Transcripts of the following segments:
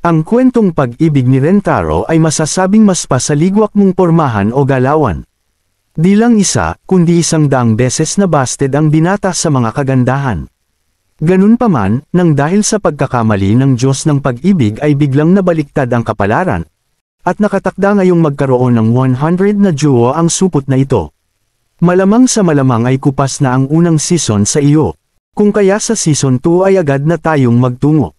Ang kwentong pag-ibig ni Rentaro ay masasabing mas pa sa ligwak mong pormahan o galawan. Di lang isa, kundi 100 beses na busted ang binata sa mga kagandahan. Ganun pa man, nang dahil sa pagkakamali ng Diyos ng pag-ibig ay biglang nabaliktad ang kapalaran, at nakatakda ngayong magkaroon ng 100 na duo ang supot na ito. Malamang sa malamang ay kupas na ang unang season sa iyo, kung kaya sa season 2 ay agad na tayong magtungo.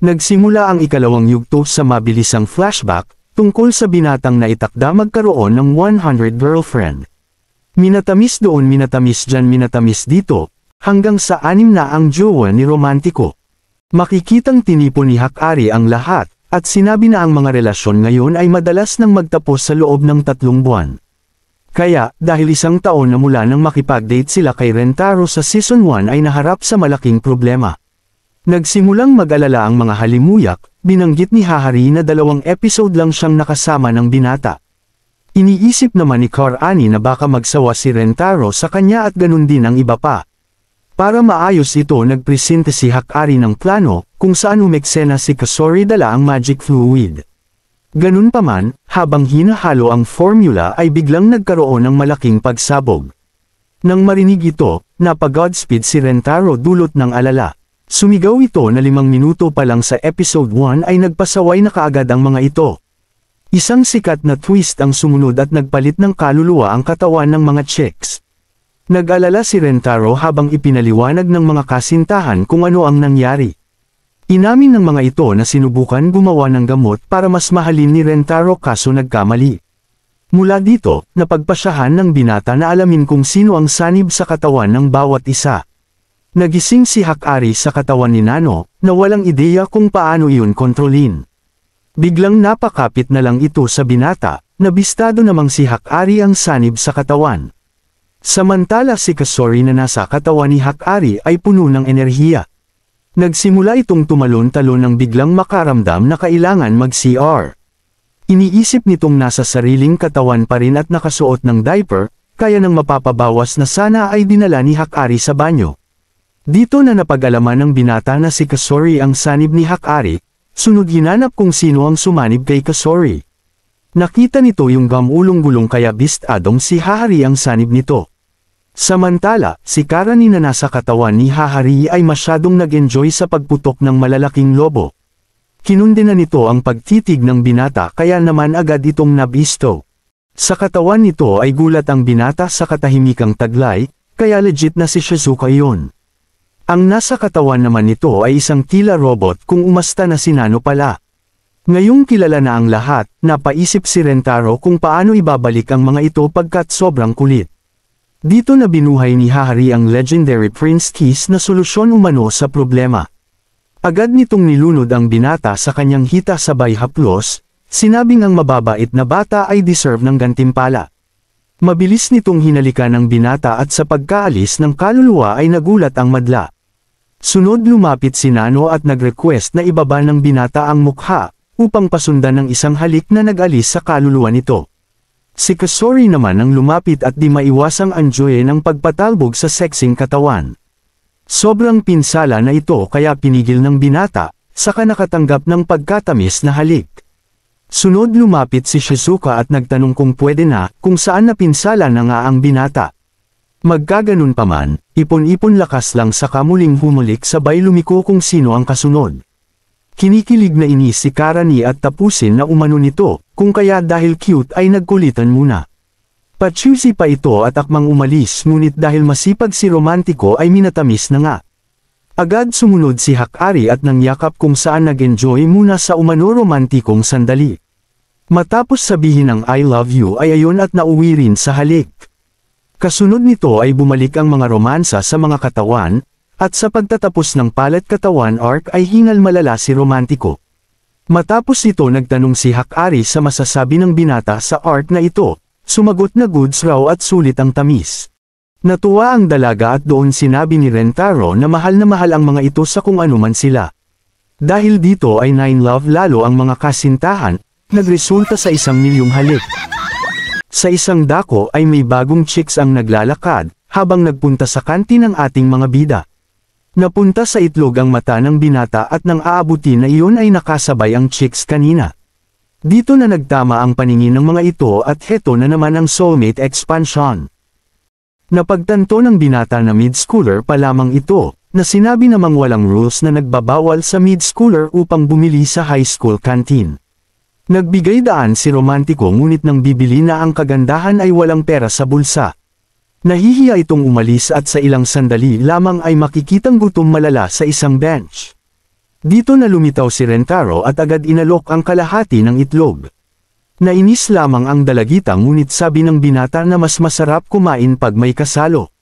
Nagsimula ang ikalawang yugto sa mabilisang flashback, tungkol sa binatang na itakda magkaroon ng 100 girlfriend. Minatamis doon, minatamis dyan, minatamis dito, hanggang sa 6 na ang jowa ni Romantiko. Makikitang tinipon ni Hakari ang lahat, at sinabi na ang mga relasyon ngayon ay madalas nang magtapos sa loob ng 3 buwan. Kaya, dahil 1 taon na mula nang makipag-date sila kay Rentaro sa season 1 ay naharap sa malaking problema. Nagsimulang mag-alala ang mga halimuyak, binanggit ni Hahari na 2 episode lang siyang nakasama ng binata. Iniisip naman ni Karani na baka magsawa si Rentaro sa kanya at ganun din ang iba pa. Para maayos ito nagpresente si Hakari ng plano, kung saan umeksena si Kasori dala ang magic fluid. Ganun pa man, habang hinahalo ang formula ay biglang nagkaroon ng malaking pagsabog. Nang marinig ito, napag-Godspeed si Rentaro dulot ng alala. Sumigaw ito na 5 minuto pa lang sa episode 1 ay nagpasaway na kaagad ang mga ito. Isang sikat na twist ang sumunod at nagpalit ng kaluluwa ang katawan ng mga chicks. Nag-alala si Rentaro habang ipinaliwanag ng mga kasintahan kung ano ang nangyari. Inamin ng mga ito na sinubukan gumawa ng gamot para mas mahalin ni Rentaro kaso nagkamali. Mula dito, napagpasyahan ng binata na alamin kung sino ang sanib sa katawan ng bawat isa. Nagising si Hakari sa katawan ni Nano, na walang ideya kung paano iyon kontrolin. Biglang napakapit na lang ito sa binata, nabistado namang si Hakari ang sanib sa katawan. Samantala si Kasori na nasa katawan ni Hakari ay puno ng enerhiya. Nagsimula itong tumalon-talon nang biglang makaramdam na kailangan mag-CR. Iniisip nitong nasa sariling katawan pa rin at nakasuot ng diaper, kaya nang mapapabawas na sana ay dinala ni Hakari sa banyo. Dito na napag-alaman ng binata na si Kasori ang sanib ni Hakari, sunod hinanap kung sino ang sumanib kay Kasori. Nakita nito yung gamulong-gulong kaya bistadong si Hahari ang sanib nito. Samantala, si Karani na nasa katawan ni Hahari ay masyadong nag-enjoy sa pagputok ng malalaking lobo. Kinundi na nito ang pagtitig ng binata kaya naman agad itong nabisto. Sa katawan nito ay gulat ang binata sa katahimikang taglay, kaya legit na si Shizuka iyon. Ang nasa katawan naman nito ay isang tila robot kung umasta na si Nano pala. Ngayong kilala na ang lahat, napaisip si Rentaro kung paano ibabalik ang mga ito pagkat sobrang kulit. Dito na binuhay ni Hahari ang legendary Prince Kiss na solusyon umano sa problema. Agad nitong nilunod ang binata sa kanyang hita sabay haplos, sinabing ang mababait na bata ay deserve ng gantimpala. Mabilis nitong hinalikan ng binata at sa pagkaalis ng kaluluwa ay nagulat ang madla. Sunod lumapit si Nano at nag-request na ibaba ng binata ang mukha, upang pasundan ng isang halik na nag-alis sa kaluluwa nito. Si Kasori naman ang lumapit at di maiwasang enjoy ng pagpatalbog sa sexing katawan. Sobrang pinsala na ito kaya pinigil ng binata, saka nakatanggap ng pagkatamis na halik. Sunod lumapit si Shizuka at nagtanong kung pwede na, kung saan napinsala na nga ang binata. Magkaganon pa man, ipon-ipon lakas lang saka muling humulik sabay lumiko kung sino ang kasunod. Kinikilig na inis si Karani at tapusin na umano nito, kung kaya dahil cute ay nagkulitan muna. Pachusi pa ito at akmang umalis ngunit dahil masipag si Romantiko ay minatamis na nga. Agad sumunod si Hakari at nangyakap kung saan nag-enjoy muna sa umano romantikong sandali. Matapos sabihin ang I love you ay ayon at nauwi rin sa halik. Kasunod nito ay bumalik ang mga romansa sa mga katawan, at sa pagtatapos ng palat katawan arc ay hingal malala si Romantiko. Matapos ito nagtanong si Hakari sa masasabi ng binata sa arc na ito, sumagot na goods raw at sulit ang tamis. Natuwa ang dalaga at doon sinabi ni Rentaro na mahal ang mga ito sa kung anuman sila. Dahil dito ay 9 love lalo ang mga kasintahan, nagresulta sa 1 milyong halik. Sa isang dako ay may bagong chicks ang naglalakad, habang nagpunta sa kantin ng ating mga bida. Napunta sa itlog ang mata ng binata at nang aabuti na iyon ay nakasabay ang chicks kanina. Dito na nagtama ang paningin ng mga ito at heto na naman ang soulmate expansion. Napagtanto ng binata na mid-schooler pa lamang ito, na sinabi namang walang rules na nagbabawal sa mid-schooler upang bumili sa high school canteen. Nagbigay daan si Romantiko ngunit nang bibili na ang kagandahan ay walang pera sa bulsa. Nahihiya itong umalis at sa ilang sandali lamang ay makikitang gutom malala sa isang bench. Dito na lumitaw si Rentaro at agad inalok ang kalahati ng itlog. Nainis lamang ang dalagita ngunit sabi ng binata na mas masarap kumain pag may kasalo.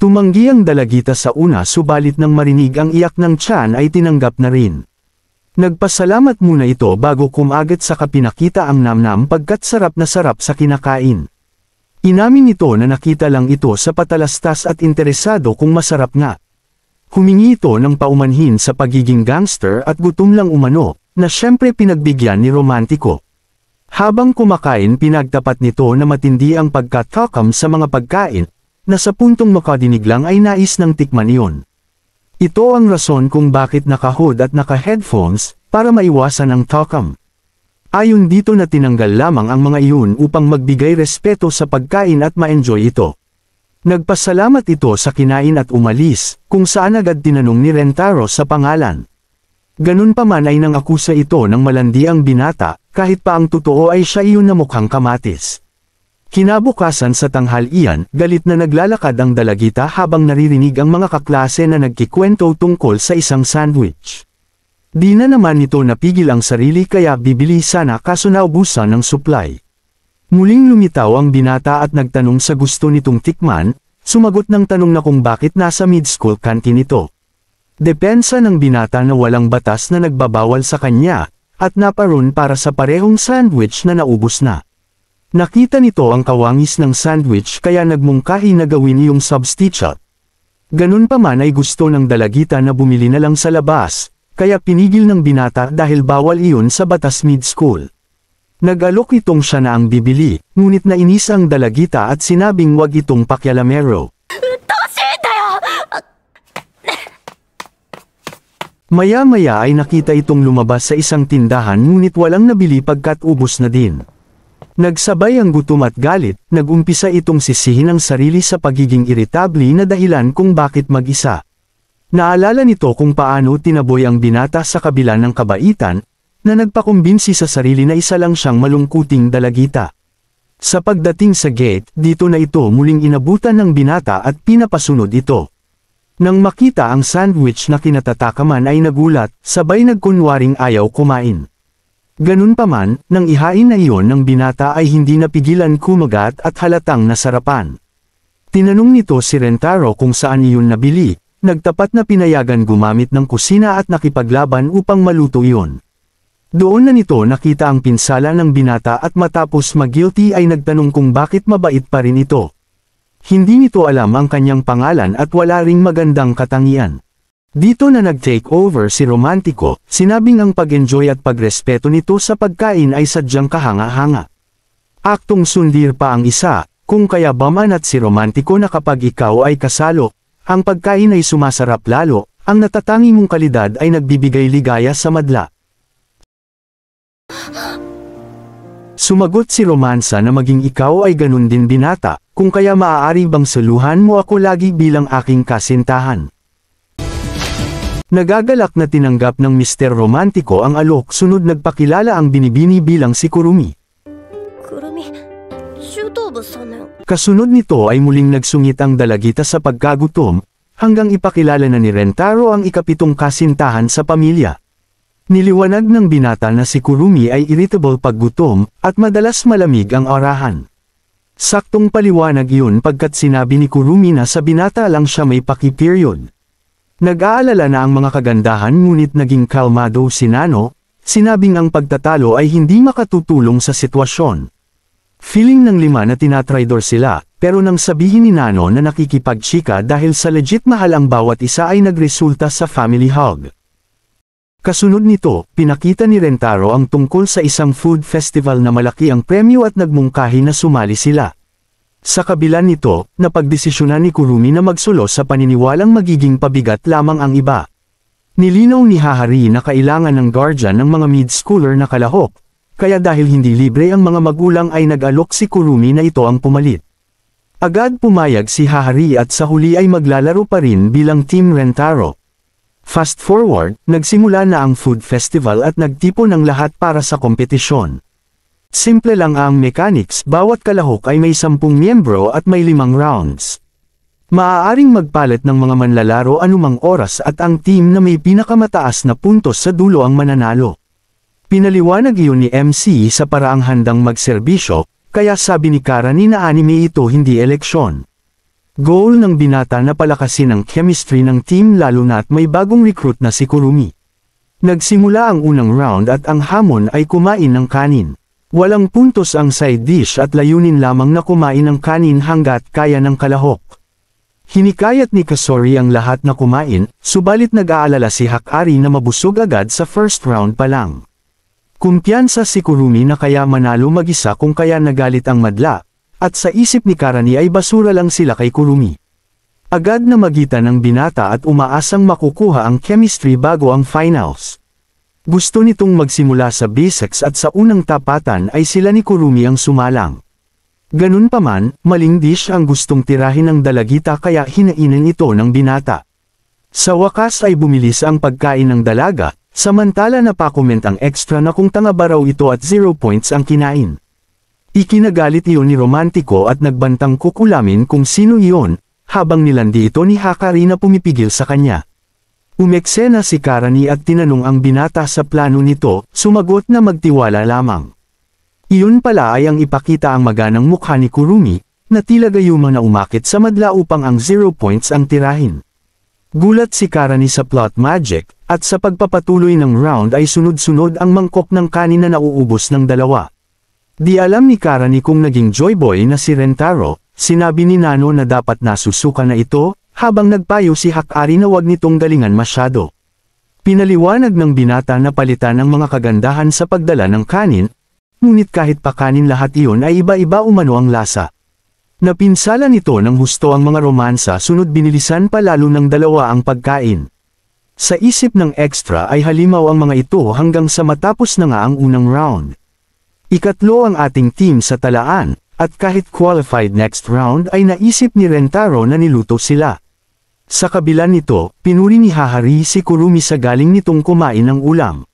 Tumanggi ang dalagita sa una subalit nang marinig ang iyak ng tiyan ay tinanggap na rin. Nagpasalamat muna ito bago kumagat sa kapinakita ang namnam pagkat sarap na sarap sa kinakain. Inamin nito na nakita lang ito sa patalastas at interesado kung masarap nga. Humingi ito ng paumanhin sa pagiging gangster at gutom lang umano, na syempre pinagbigyan ni Romantiko. Habang kumakain pinagtapat nito na matindi ang pagkatakam sa mga pagkain, na sa puntong makadinig lang ay nais ng tikman iyon. Ito ang rason kung bakit naka-hood at naka-headphones, para maiwasan ang takam. Ayon dito na tinanggal lamang ang mga iyon upang magbigay respeto sa pagkain at ma-enjoy ito. Nagpasalamat ito sa kinain at umalis, kung saan agad tinanong ni Rentaro sa pangalan. Ganun pa man ay nangakusa ito ng malandi ang binata, kahit pa ang totoo ay siya iyon na mukhang kamatis. Kinabukasan sa tanghalian, galit na naglalakad ang dalagita habang naririnig ang mga kaklase na nagkikwento tungkol sa isang sandwich. Di na naman nito napigil ang sarili kaya bibili sana kaso naubusan ng supply. Muling lumitaw ang binata at nagtanong sa gusto nitong tikman, sumagot ng tanong na kung bakit nasa mid-school canteen ito. Depensa ng binata na walang batas na nagbabawal sa kanya, at naparoon para sa parehong sandwich na naubos na. Nakita nito ang kawangis ng sandwich kaya nagmungkahi na gawin iyong substitute. Ganun pa man ay gusto ng dalagita na bumili na lang sa labas, kaya pinigil ng binata dahil bawal iyon sa batas mid-school. Nag-alok itong siya na ang bibili, ngunit nainis ang dalagita at sinabing wag itong pakyalamero. Maya-maya ay nakita itong lumabas sa isang tindahan ngunit walang nabili pagkat ubos na din. Nagsabay ang gutom at galit, nagumpisa itong sisihin ang sarili sa pagiging irritable na dahilan kung bakit mag-isa. Naalala nito kung paano tinaboy ang binata sa kabila ng kabaitan, na nagpakumbinsi sa sarili na isa lang siyang malungkuting dalagita. Sa pagdating sa gate, dito na ito muling inabutan ng binata at pinapasunod ito. Nang makita ang sandwich na kinatatakaman ay nagulat, sabay nagkunwaring ayaw kumain. Ganun pa man, nang ihain na iyon ng binata ay hindi napigilan kumagat at halatang nasarapan. Tinanong nito si Rentaro kung saan iyon nabili, nagtapat na pinayagan gumamit ng kusina at nakipaglaban upang maluto iyon. Doon na nito nakita ang pinsala ng binata at matapos mag-guilty ay nagtanong kung bakit mabait pa rin ito. Hindi nito alam ang kanyang pangalan at wala ring magandang katangian. Dito na nag-take over si Romantiko, sinabing ang pag-enjoy at pagrespeto nito sa pagkain ay sadyang kahanga-hanga. Aktong sundir pa ang isa, kung kaya bamanat si Romantiko na kapag ikaw ay kasalo, ang pagkain ay sumasarap lalo, ang natatangi mong kalidad ay nagbibigay ligaya sa madla. Sumagot si Romansa na maging ikaw ay ganun din binata, kung kaya maaari bang saluhan mo ako lagi bilang aking kasintahan. Nagagalak na tinanggap ng Mr. Romantiko ang alok sunod nagpakilala ang binibini bilang si Kurumi. Kasunod nito ay muling nagsungit ang dalagita sa pagkagutom, hanggang ipakilala na ni Rentaro ang ikapitong kasintahan sa pamilya. Niliwanag ng binata na si Kurumi ay irritable pag gutom, at madalas malamig ang orahan. Saktong paliwanag iyon pagkat sinabi ni Kurumi na sa binata lang siya may paki-period. Nag-aalala na ang mga kagandahan ngunit naging kalmado si Nano, sinabing ang pagtatalo ay hindi makatutulong sa sitwasyon. Feeling ng lima na tinatraidor sila, pero nang sabihin ni Nano na nakikipagchika dahil sa legit mahal ang bawat isa ay nagresulta sa family hug. Kasunod nito, pinakita ni Rentaro ang tungkol sa isang food festival na malaki ang premyo at nagmungkahi na sumali sila. Sa kabila nito, napagdesisyonan ni Kurumi na magsulo sa paniniwalang magiging pabigat lamang ang iba. Nilinaw ni Hahari na kailangan ng guardian ng mga mid-schooler na kalahok, kaya dahil hindi libre ang mga magulang ay nag-alok si Kurumi na ito ang pumalit. Agad pumayag si Hahari at sa huli ay maglalaro pa rin bilang Team Rentaro. Fast forward, nagsimula na ang food festival at nagtipon ang lahat para sa kompetisyon. Simple lang ang mechanics, bawat kalahok ay may 10 miyembro at may 5 rounds. Maaaring magpalit ng mga manlalaro anumang oras at ang team na may pinakamataas na puntos sa dulo ang mananalo. Pinaliwanag iyon ni MC sa paraang handang magserbisyo, kaya sabi ni Karani na anime ito hindi eleksyon. Goal ng binata na palakasin ang chemistry ng team lalo na't may bagong recruit na si Kurumi. Nagsimula ang unang round at ang hamon ay kumain ng kanin. Walang puntos ang side dish at layunin lamang na kumain ng kanin hanggat kaya ng kalahok. Hinikayat ni Kasori ang lahat na kumain, subalit nag-aalala si Hakari na mabusog agad sa first round pa lang. Kumpiyansa si Kurumi na kaya manalo mag-isa kung kaya nagalit ang madla. At sa isip ni Karani ay basura lang sila kay Kurumi. Agad na magitan ng binata at umaasang makukuha ang chemistry bago ang finals. Gusto nitong magsimula sa basics at sa unang tapatan ay sila ni Kurumi ang sumalang. Ganun pa man, maling dish ang gustong tirahin ng dalagita kaya hinainan ito ng binata. Sa wakas ay bumilis ang pagkain ng dalaga, samantala napakomment ang extra na kung tanga ba raw ito at 0 points ang kinain. Ikinagalit iyon ni Romantiko at nagbantang kukulamin kung sino iyon, habang nilandi ito ni Hakari na pumipigil sa kanya. Umeksena si Karani at tinanong ang binata sa plano nito, sumagot na magtiwala lamang. Iyon pala ay ang ipakita ang maganang mukha ni Kurumi, na tila gayuma na umakit sa madla upang ang 0 points ang tirahin. Gulat si Karani sa plot magic, at sa pagpapatuloy ng round ay sunod-sunod ang mangkok ng kanin na nauubos ng dalawa. Di alam ni Karani kung naging joyboy na si Rentaro, sinabi ni Nano na dapat nasusuka na ito, habang nagpayo si Hakari na wag nitong galingan masyado. Pinaliwanag ng binata na palitan ang mga kagandahan sa pagdala ng kanin, ngunit kahit pa kanin lahat iyon ay iba-iba umano ang lasa. Napinsala nito ng husto ang mga romansa sunod binilisan pa lalo ng dalawa ang pagkain. Sa isip ng extra ay halimaw ang mga ito hanggang sa matapos na nga ang unang round. Ikatlo ang ating team sa talaan, at kahit qualified next round ay naisip ni Rentaro na niluto sila. Sa kabila nito, pinuri ni Hahari si Kurumi sa galing nitong kumain ng ulam.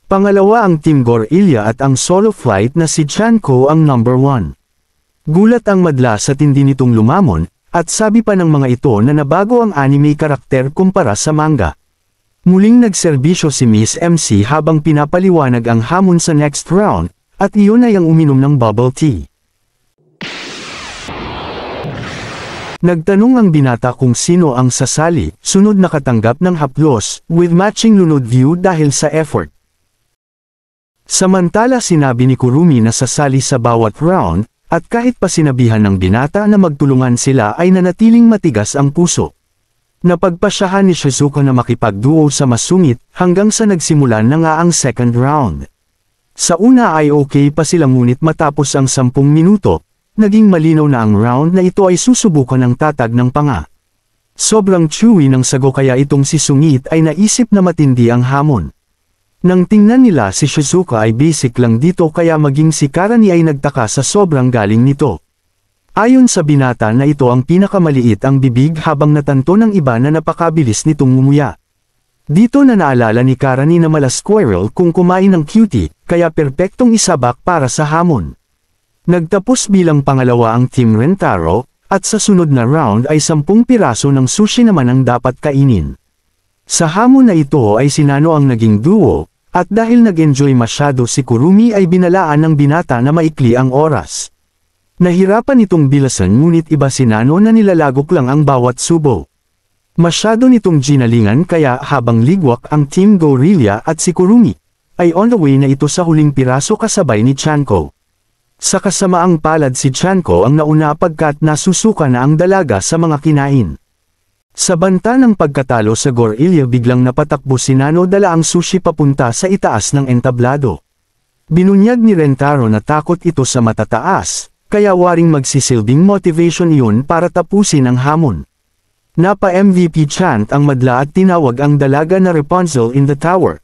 Pangalawa ang Team Gorilla at ang solo flight na si Chanko ang number 1. Gulat ang madla sa tindi nitong lumamon, at sabi pa ng mga ito na nabago ang anime karakter kumpara sa manga. Muling nagserbisyo si Miss MC habang pinapaliwanag ang hamon sa next round, at iyon ay ang uminom ng bubble tea. Nagtanong ang binata kung sino ang sasali, sunod nakatanggap ng haplos, with matching lunod view dahil sa effort. Samantala sinabi ni Kurumi na sasali sa bawat round, at kahit pa sinabihan ng binata na magtulungan sila ay nanatiling matigas ang puso. Napagpasyahan ni Shizuka na makipagduo sa masungit, hanggang sa nagsimulan na nga ang second round. Sa una ay okay pa sila ngunit matapos ang 10 minuto, naging malinaw na ang round na ito ay susubukan ng tatag ng panga. Sobrang chewy ng sago kaya itong si Sungit ay naisip na matindi ang hamon. Nang tingnan nila si Shizuka ay basic lang dito kaya maging si Karani ay nagtaka sa sobrang galing nito. Ayon sa binata na ito ang pinakamaliit ang bibig habang natanto ng iba na napakabilis nitong ngumuya. Dito na naalala ni Karani na mala squirrel kung kumain ng cutie, kaya perpektong isabak para sa hamon. Nagtapos bilang pangalawa ang Team Rentaro, at sa sunod na round ay 10 piraso ng sushi naman ang dapat kainin. Sa hamon na ito ay si Nano ang naging duo, at dahil nag-enjoy masyado si Kurumi ay binalaan ng binata na maikli ang oras. Nahirapan itong bilasan ngunit iba si Nano na nilalagok lang ang bawat subo. Masyado nitong ginalingan kaya habang ligwak ang Team Gorilla at si Kurumi, ay on the way na ito sa huling piraso kasabay ni Chanko. Sa kasamaang palad si Chanko ang nauna pagkat nasusuka na ang dalaga sa mga kinain. Sa banta ng pagkatalo sa Gorilya biglang napatakbo si Nano dala ang sushi papunta sa itaas ng entablado. Binunyag ni Rentaro na takot ito sa matataas, kaya waring magsisilbing motivation iyon para tapusin ang hamon. Napa-MVP chant ang madla at tinawag ang dalaga na Rapunzel in the tower.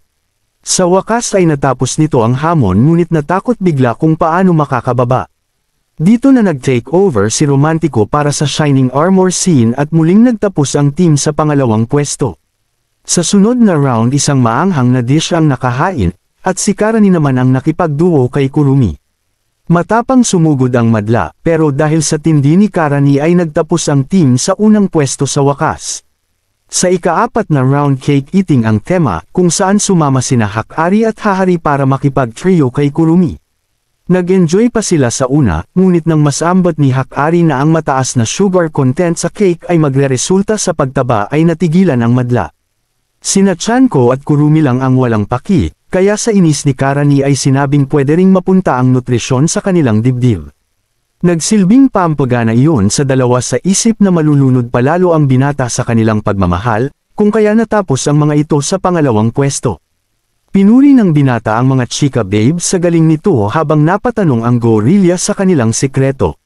Sa wakas ay natapos nito ang hamon ngunit natakot bigla kung paano makakababa. Dito na nag-take over si Romantico para sa Shining Armor scene at muling nagtapos ang team sa pangalawang pwesto. Sa sunod na round isang maanghang na dish ang nakahain, at si Karani naman ang nakipagduo kay Kurumi. Matapang sumugod ang madla, pero dahil sa tindi ni Karani ay nagtapos ang team sa unang pwesto sa wakas. Sa ika-4 na round cake eating ang tema, kung saan sumama sina Hakari at Hahari para makipag-trio kay Kurumi. Nag-enjoy pa sila sa una, ngunit nang masambot ni Hakari na ang mataas na sugar content sa cake ay magre-resulta sa pagtaba ay natigilan ang madla. Sina Chanko at Kurumi lang ang walang paki, kaya sa inis ni Karani ay sinabing pwede ring mapunta ang nutrisyon sa kanilang dibdib. Nagsilbing pampagana iyon sa dalawa sa isip na malulunod palalo ang binata sa kanilang pagmamahal, kung kaya natapos ang mga ito sa pangalawang pwesto. Pinuri ng binata ang mga chika babes sa galing nito habang napatanong ang Gorilya sa kanilang sekreto.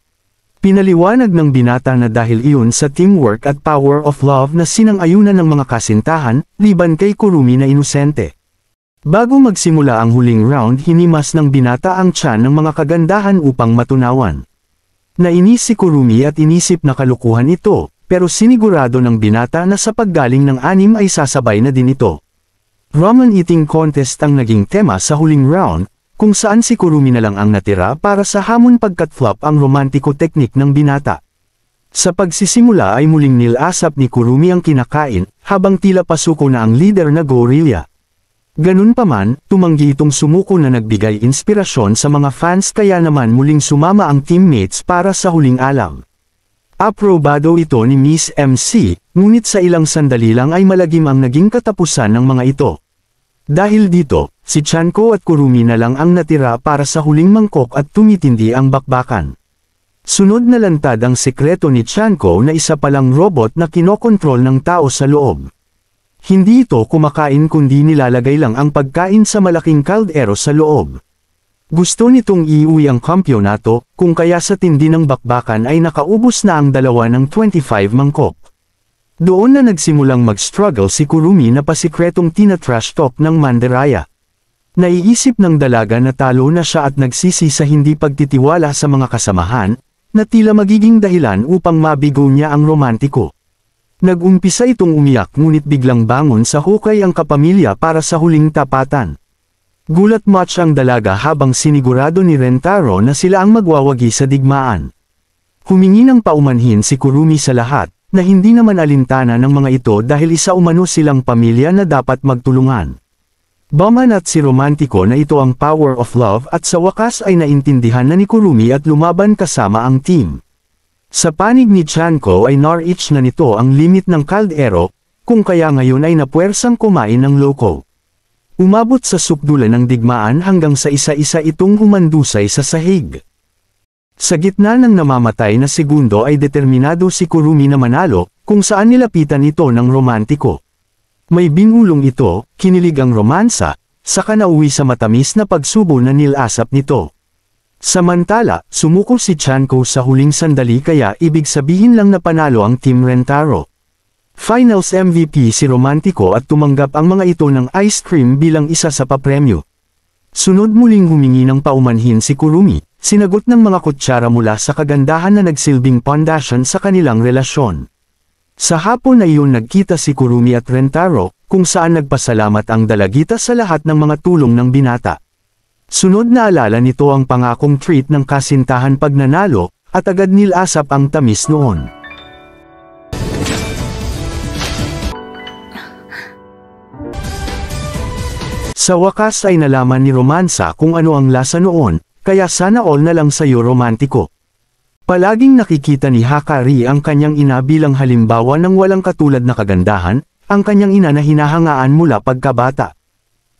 Pinaliwanag ng binata na dahil iyon sa teamwork at power of love na sinang-ayunan ng mga kasintahan, liban kay Kurumi na inosente. Bago magsimula ang huling round hinimas ng binata ang tiyan ng mga kagandahan upang matunawan. Nainis si Kurumi at inisip na kalukuhan ito, pero sinigurado ng binata na sa paggaling ng anim ay sasabay na din ito. Ramen eating contest ang naging tema sa huling round, kung saan si Kurumi na lang ang natira para sa hamon pagkat flop ang romantiko teknik ng binata. Sa pagsisimula ay muling nilasap ni Kurumi ang kinakain, habang tila pasuko na ang leader na Gorilya. Ganun pa man, tumanggi itong sumuko na nagbigay inspirasyon sa mga fans kaya naman muling sumama ang teammates para sa huling alam. Aprobado ito ni Miss MC, ngunit sa ilang sandali lang ay malagim ang naging katapusan ng mga ito. Dahil dito, si Chanko at Kurumi na lang ang natira para sa huling mangkok at tumitindi ang bakbakan. Sunod na lantad ang sekreto ni Chanko na isa palang robot na kinokontrol ng tao sa loob. Hindi ito kumakain kundi nilalagay lang ang pagkain sa malaking kaldero sa loob. Gusto nitong iuwi ang kampyonato, kung kaya sa tindi ng bakbakan ay nakaubos na ang dalawa ng 25 mangkok. Doon na nagsimulang mag-struggle si Kurumi na pasikretong tina-trash talk ng Mandaraya. Naiisip ng dalaga na talo na siya at nagsisi sa hindi pagtitiwala sa mga kasamahan, na tila magiging dahilan upang mabigo niya ang romantiko. Nag-umpisa itong umiyak ngunit biglang bangon sa hukay ang kapamilya para sa huling tapatan. Gulat much ang dalaga habang sinigurado ni Rentaro na sila ang magwawagi sa digmaan. Humingi ng paumanhin si Kurumi sa lahat, na hindi naman alintana ng mga ito dahil isa umano silang pamilya na dapat magtulungan. Bamanat si Romantiko na ito ang power of love at sa wakas ay naintindihan na ni Kurumi at lumaban kasama ang team. Sa panig ni Chanko ay na-reach na nito ang limit ng kaldero, kung kaya ngayon ay napuwersang kumain ng loko. Umabot sa sukdulan ng digmaan hanggang sa isa-isa itong humandusay sa sahig. Sa gitna ng namamatay na segundo ay determinado si Kurumi na manalo, kung saan nilapitan ito ng Romantiko. May binulong ito, kinilig ang romansa, saka nauwi sa matamis na pagsubo na nilasap nito. Samantala, sumuko si Chanko sa huling sandali kaya ibig sabihin lang na panalo ang Team Rentaro. Finals MVP si Romantiko at tumanggap ang mga ito ng ice cream bilang isa sa papremyo. Sunod muling humingi ng paumanhin si Kurumi, sinagot ng mga kutsara mula sa kagandahan na nagsilbing pundasyon sa kanilang relasyon. Sa hapon na iyon nagkita si Kurumi at Rentaro, kung saan nagpasalamat ang dalagita sa lahat ng mga tulong ng binata. Sunod na alala nito ang pangakong treat ng kasintahan pag nanalo, at agad nilasap ang tamis noon. Sa wakas ay nalaman ni Romansa kung ano ang lasa noon, kaya sana all na lang sa'yo Romantiko. Palaging nakikita ni Hakari ang kanyang ina bilang halimbawa ng walang katulad na kagandahan, ang kanyang ina na hinahangaan mula pagkabata.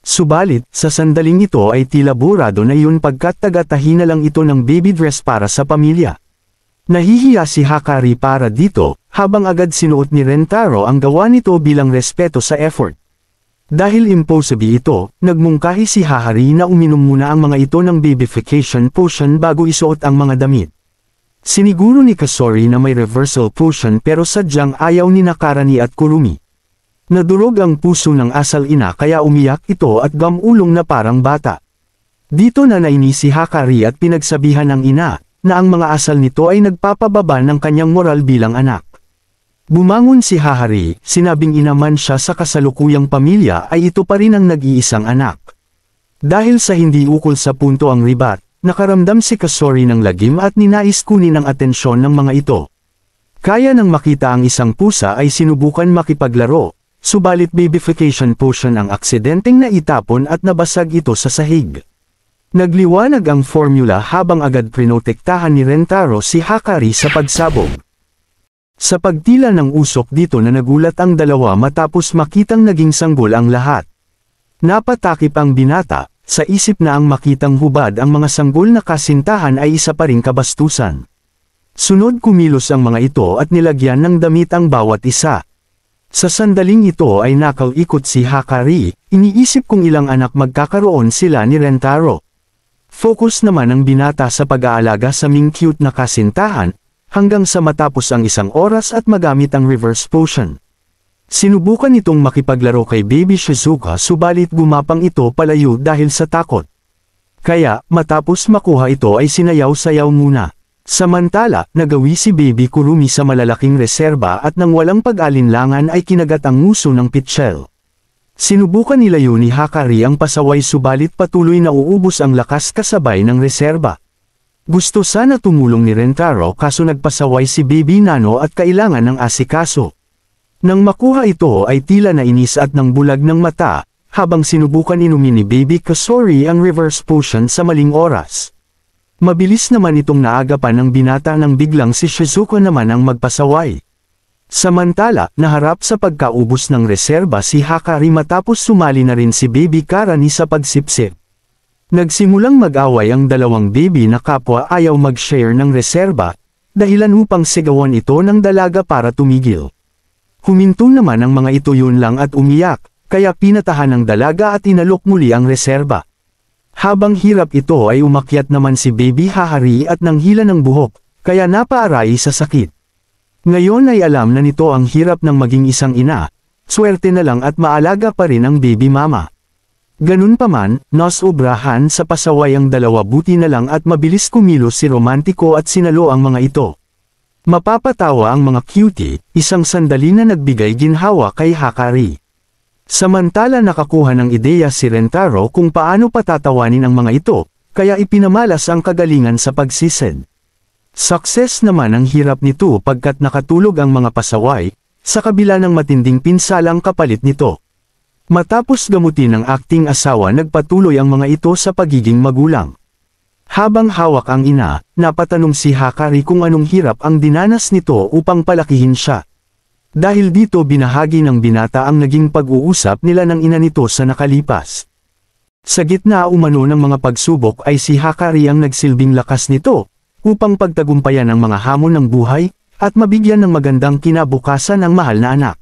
Subalit, sa sandaling ito ay tila burado na iyon pagkat taga-tahi na lang ito ng baby dress para sa pamilya. Nahihiya si Hakari para dito, habang agad sinuot ni Rentaro ang gawa nito bilang respeto sa effort. Dahil impossible ito, nagmungkahi si Hakari na uminom muna ang mga ito ng babyfication potion bago isuot ang mga damit. Siniguro ni Kasori na may reversal potion pero sadyang ayaw ni Nakarani at Kurumi. Nadurog ang puso ng asal ina kaya umiyak ito at gamulong na parang bata. Dito na nainis si Hakari at pinagsabihan ng ina, na ang mga asal nito ay nagpapababa ng kanyang moral bilang anak. Bumangon si Hakari, sinabing ina man siya sa kasalukuyang pamilya ay ito pa rin ang nag-iisang anak. Dahil sa hindi ukol sa punto ang ribat, nakaramdam si Kasori ng lagim at ninais kunin ang atensyon ng mga ito. Kaya nang makita ang isang pusa ay sinubukan makipaglaro, subalit babyfication potion ang aksidenteng naitapon at nabasag ito sa sahig. Nagliwanag ang formula habang agad prinotektahan ni Rentaro si Hakari sa pagsabog. Sa pagtila ng usok dito na nagulat ang dalawa matapos makitang naging sanggol ang lahat. Napatakip ang binata, sa isip na ang makitang hubad ang mga sanggol na kasintahan ay isa pa ring kabastusan. Sunod kumilos ang mga ito at nilagyan ng damit ang bawat isa. Sa sandaling ito ay nakaikot si Hakari, iniisip kung ilang anak magkakaroon sila ni Rentaro. Focus naman ang binata sa pag-aalaga sa cute na kasintahan, hanggang sa matapos ang isang oras at magamit ang reverse potion. Sinubukan itong makipaglaro kay Baby Shizuka subalit gumapang ito palayo dahil sa takot. Kaya, matapos makuha ito ay sinayaw-sayaw muna. Samantala, nagawi si Baby Kurumi sa malalaking reserba at nang walang pag-alinlangan ay kinagat ang nguso ng pitchel. Sinubukan nilayo ni Hakari ang pasaway subalit patuloy na uubos ang lakas kasabay ng reserba. Gusto sana tumulong ni Rentaro kaso nagpasaway si Baby Nano at kailangan ng asikaso. Nang makuha ito ay tila nainis at nang bulag ng mata, habang sinubukan inumin ni Baby Kasori ang reverse potion sa maling oras. Mabilis naman itong naagapan ng binata nang biglang si Shizuka naman ang magpasaway. Samantala, naharap sa pagkaubos ng reserba si Hakari matapos sumali na rin si Baby Karani sa pagsipsip. Nagsimulang mag-away ang dalawang baby na kapwa ayaw mag-share ng reserba, dahilan upang sigawan ito ng dalaga para tumigil. Huminto naman ang mga ito yun lang at umiyak, kaya pinatahan ng dalaga at inalok muli ang reserba. Habang hirap ito ay umakyat naman si Baby Hakari at nanghila ng buhok, kaya napaaray sa sakit. Ngayon ay alam na nito ang hirap ng maging isang ina, swerte na lang at maalaga pa rin ang baby mama. Ganun pa man, nasobrahan sa pasaway ang dalawa buti na lang at mabilis kumilos si Romantiko at sinalo ang mga ito. Mapapatawa ang mga cutie, isang sandali na nagbigay ginhawa kay Hakari. Samantala nakakuha ng ideya si Rentaro kung paano patatawanin ang mga ito, kaya ipinamalas ang kagalingan sa pagsisid. Success naman ang hirap nito pagkat nakatulog ang mga pasaway, sa kabila ng matinding pinsalang kapalit nito. Matapos gamutin ng akting asawa nagpatuloy ang mga ito sa pagiging magulang. Habang hawak ang ina, napatanong si Hakari kung anong hirap ang dinanas nito upang palakihin siya. Dahil dito binahagi ng binata ang naging pag-uusap nila ng ina nito sa nakalipas. Sa gitna umano ng mga pagsubok ay si Hakari ang nagsilbing lakas nito, upang pagtagumpayan ang mga hamon ng buhay, at mabigyan ng magandang kinabukasan ang mahal na anak.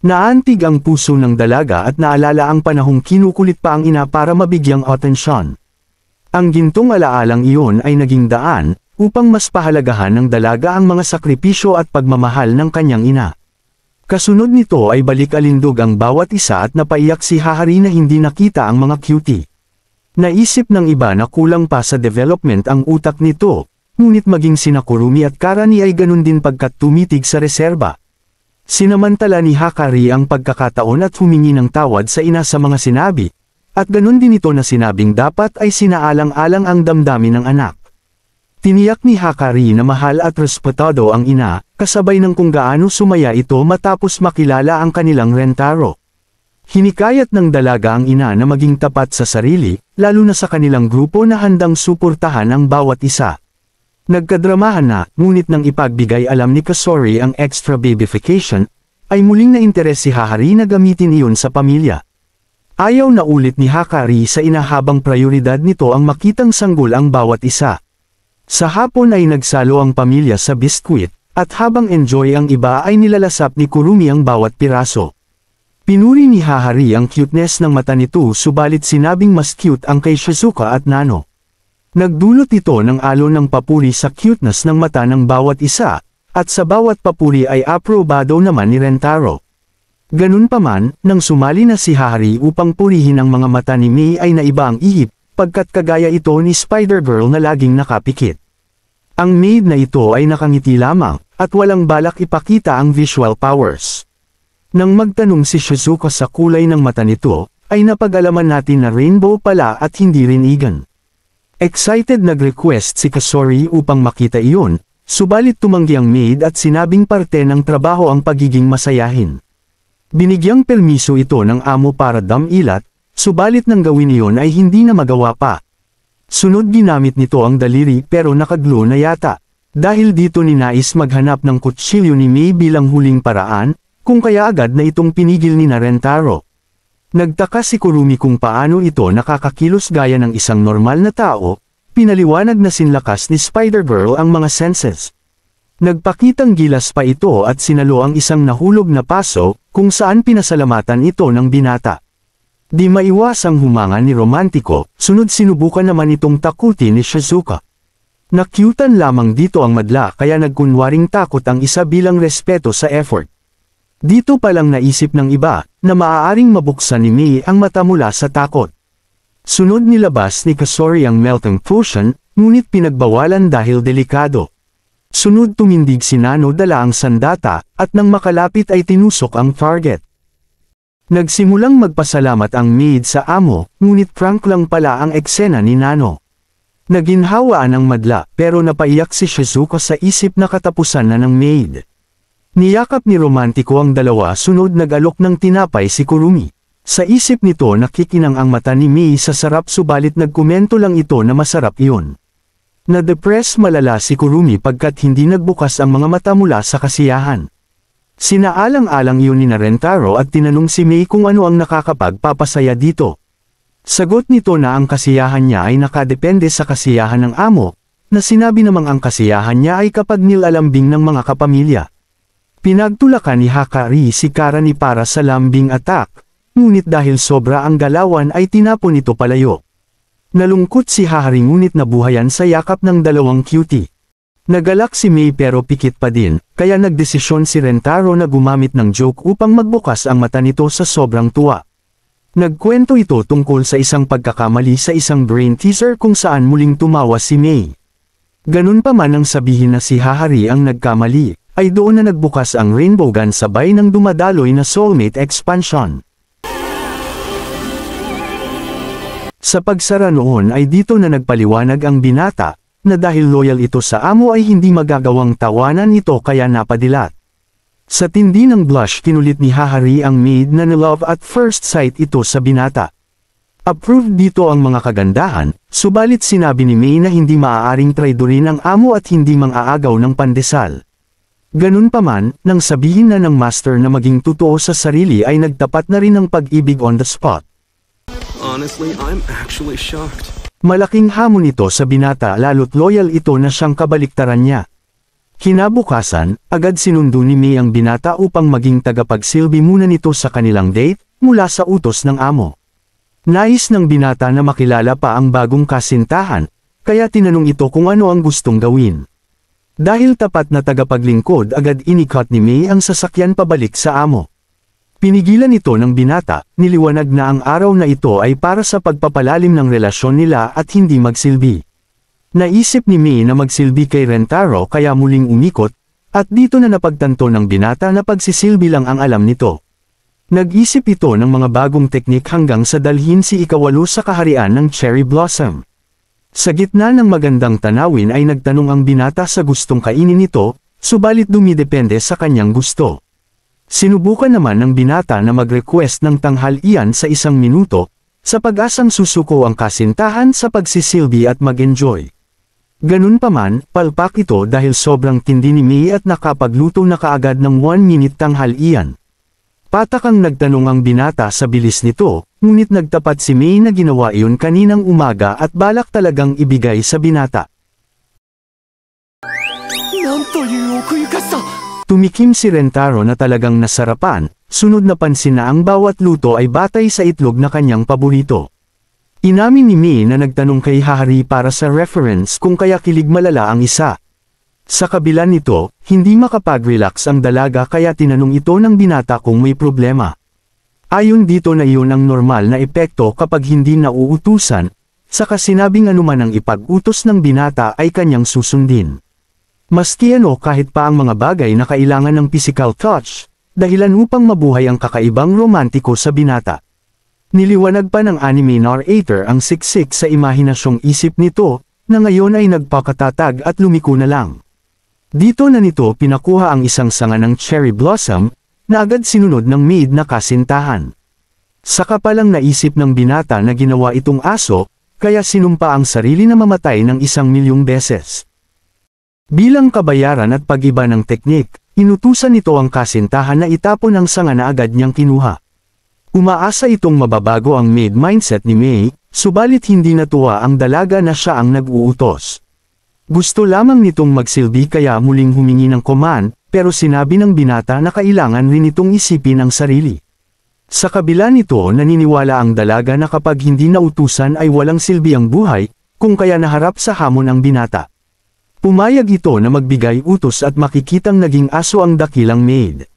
Naantig ang puso ng dalaga at naalala ang panahong kinukulit pa ang ina para mabigyang atensyon. Ang gintong alaalang iyon ay naging daan, upang mas pahalagahan ng dalaga ang mga sakripisyo at pagmamahal ng kanyang ina. Kasunod nito ay balik-alindog ang bawat isa at napaiyak si Hakari na hindi nakita ang mga cutie. Naisip ng iba na kulang pa sa development ang utak nito, ngunit maging sina Kurumi at Karani ay ganun din pagkat tumitig sa reserba. Sinamantala ni Hakari ang pagkakataon at humingi ng tawad sa ina sa mga sinabi, at ganun din ito na sinabing dapat ay sinaalang-alang ang damdamin ng anak. Tiniyak ni Hakari na mahal at respetado ang ina, kasabay ng kung gaano sumaya ito matapos makilala ang kanilang Rentaro. Hinikayat ng dalaga ang ina na maging tapat sa sarili, lalo na sa kanilang grupo na handang suportahan ang bawat isa. Nagkadramahan na, ngunit nang ipagbigay alam ni Kasori ang extra babyfication, ay muling na interes si Hakari na gamitin iyon sa pamilya. Ayaw na ulit ni Hakari sa ina habang prioridad nito ang makitang sanggol ang bawat isa. Sa hapon ay nagsalo ang pamilya sa biskwit, at habang enjoy ang iba ay nilalasap ni Kurumi ang bawat piraso. Pinuri ni Hahari ang cuteness ng mata nito subalit sinabing mas cute ang kay Shizuka at Nano. Nagdulot ito ng alon ng papuri sa cuteness ng mata ng bawat isa, at sa bawat papuri ay aprobado naman ni Rentaro. Ganun pa man, nang sumali na si Hahari upang purihin ang mga mata ni Mei ay naiba ang ihip, pagkat kagaya ito ni Spider-Girl na laging nakapikit. Ang maid na ito ay nakangiti lamang, at walang balak ipakita ang visual powers. Nang magtanong si Shizuka sa kulay ng mata nito, ay napag-alaman natin na rainbow pala at hindi rin igan. Excited nag-request si Kasori upang makita iyon, subalit tumanggi ang maid at sinabing parte ng trabaho ang pagiging masayahin. Binigyang permiso ito ng amo para damilat, subalit nang gawin iyon ay hindi na magawa pa. Sunod ginamit nito ang daliri pero nakaglo na yata. Dahil dito ninais maghanap ng kutsilyo ni Mei bilang huling paraan, kung kaya agad na itong pinigil ni Rentaro. Nagtaka si Kurumi kung paano ito nakakakilos gaya ng isang normal na tao, pinaliwanag na sinlakas ni Spider-Girl ang mga senses. Nagpakitang gilas pa ito at sinalo ang isang nahulog na paso, kung saan pinasalamatan ito ng binata. Di maiwasang humanga ni Romantiko, sunod sinubukan naman itong takutin ni Shizuka. Nakyutan lamang dito ang madla kaya nagkunwaring takot ang isa bilang respeto sa effort. Dito palang naisip ng iba, na maaaring mabuksan ni Mei ang mata mula sa takot. Sunod nilabas ni Kasori ang melting potion, ngunit pinagbawalan dahil delikado. Sunod tumindig si Nano dala ang sandata, at nang makalapit ay tinusok ang target. Nagsimulang magpasalamat ang maid sa amo, ngunit prank lang pala ang eksena ni Nano. Naginhawaan ang madla pero napaiyak si Shizuka sa isip na katapusan na ng maid. Niyakap ni Romantiko ang dalawa sunod nag-alok ng tinapay si Kurumi. Sa isip nito nakikinang ang mata ni Mei sa sarap subalit nagkomento lang ito na masarap iyon. Na-depress malala si Kurumi pagkat hindi nagbukas ang mga mata mula sa kasiyahan. Sinaalang-alang iyon ni Rentaro at tinanong si Mei kung ano ang nakakapagpapasaya dito. Sagot nito na ang kasiyahan niya ay nakadepende sa kasiyahan ng amo, na sinabi namang ang kasiyahan niya ay kapag nilalambing ng mga kapamilya. Pinagtulakan ni Hakari si Karani para sa lambing attack, ngunit dahil sobra ang galawan ay tinapon ito palayo. Nalungkot si Hahari ngunit nabuhayan sa yakap ng dalawang cutie. Nagalak si Mei pero pikit pa din, kaya nagdesisyon si Rentaro na gumamit ng joke upang magbukas ang mata nito sa sobrang tuwa. Nagkwento ito tungkol sa isang pagkakamali sa isang brain teaser kung saan muling tumawa si Mei. Ganun pa man ang sabihin na si Hahari ang nagkamali, ay doon na nagbukas ang Rainbow Gun sabay ng dumadaloy na soulmate expansion. Sa pagsara noon ay dito na nagpaliwanag ang binata, na dahil loyal ito sa amo ay hindi magagawang tawanan ito kaya napadilat. Sa tindi ng blush kinulit ni Hahari ang maid na nilove at first sight ito sa binata. Approved dito ang mga kagandahan, subalit sinabi ni Mei na hindi maaaring traidorin ang amo at hindi mang-aagaw ng pandesal. Ganun pa man, nang sabihin na ng master na maging totoo sa sarili ay nagtapat na rin ng pag-ibig on the spot. Honestly, I'm actually shocked. Malaking hamon ito sa binata lalo't loyal ito na siyang kabaliktaran niya. Kinabukasan, agad sinundo ni Mei ang binata upang maging tagapagsilbi muna nito sa kanilang date, mula sa utos ng amo. Nais ng binata na makilala pa ang bagong kasintahan, kaya tinanong ito kung ano ang gustong gawin. Dahil tapat na tagapaglingkod agad inikot ni Mei ang sasakyan pabalik sa amo. Pinigilan ito ng binata, niliwanag na ang araw na ito ay para sa pagpapalalim ng relasyon nila at hindi magsilbi. Naisip ni Mei na magsilbi kay Rentaro kaya muling umikot, at dito na napagtanto ng binata na pagsisilbi lang ang alam nito. Nag-isip ito ng mga bagong teknik hanggang sa dalhin si ikawalo sa kaharian ng Cherry Blossom. Sa gitna ng magandang tanawin ay nagtanong ang binata sa gustong kainin nito, subalit dumidepende sa kanyang gusto. Sinubukan naman ng binata na mag-request ng tanghalian sa 1 minuto, sa pag-asang susuko ang kasintahan sa pagsisilbi at mag-enjoy. Ganun pa man, palpak ito dahil sobrang tindi ni Mei at nakapagluto na kaagad ng 1-minute tanghalian. Patakang nagtanong ang binata sa bilis nito, ngunit nagtapat si Mei na ginawa iyon kaninang umaga at balak talagang ibigay sa binata. なんという奥ゆかしさ。 Tumikim si Rentaro na talagang nasarapan, sunod na pansin na ang bawat luto ay batay sa itlog na kanyang paborito. Inamin ni Mei na nagtanong kay Hahari para sa reference kung kaya kilig malala ang isa. Sa kabila nito, hindi makapag-relax ang dalaga kaya tinanong ito ng binata kung may problema. Ayon dito na iyon ang normal na epekto kapag hindi nauutusan, saka sinabing anuman ang ipag-utos ng binata ay kanyang susundin. Maski ano kahit pa ang mga bagay na kailangan ng physical touch, dahilan upang mabuhay ang kakaibang romantiko sa binata. Niliwanag pa ng anime narrator ang siksik sa imahinasyong isip nito, na ngayon ay nagpakatatag at lumiko na lang. Dito na nito pinakuha ang isang sanga ng cherry blossom, na agad sinunod ng maid na kasintahan. Saka palang naisip ng binata na ginawa itong aso, kaya sinumpa ang sarili na mamatay ng 1,000,000 beses. Bilang kabayaran at pag-iba ng teknik, inutusan nito ang kasintahan na itapon ang sanga na agad niyang kinuha. Umaasa itong mababago ang maid mindset ni Mei, subalit hindi natuwa ang dalaga na siya ang nag-uutos. Gusto lamang nitong magsilbi kaya muling humingi ng command, pero sinabi ng binata na kailangan rin itong isipin ang sarili. Sa kabila nito naniniwala ang dalaga na kapag hindi nautusan ay walang silbi ang buhay, kung kaya naharap sa hamon ang binata. Pumayag ito na magbigay utos at makikitang naging aso ang dakilang maid.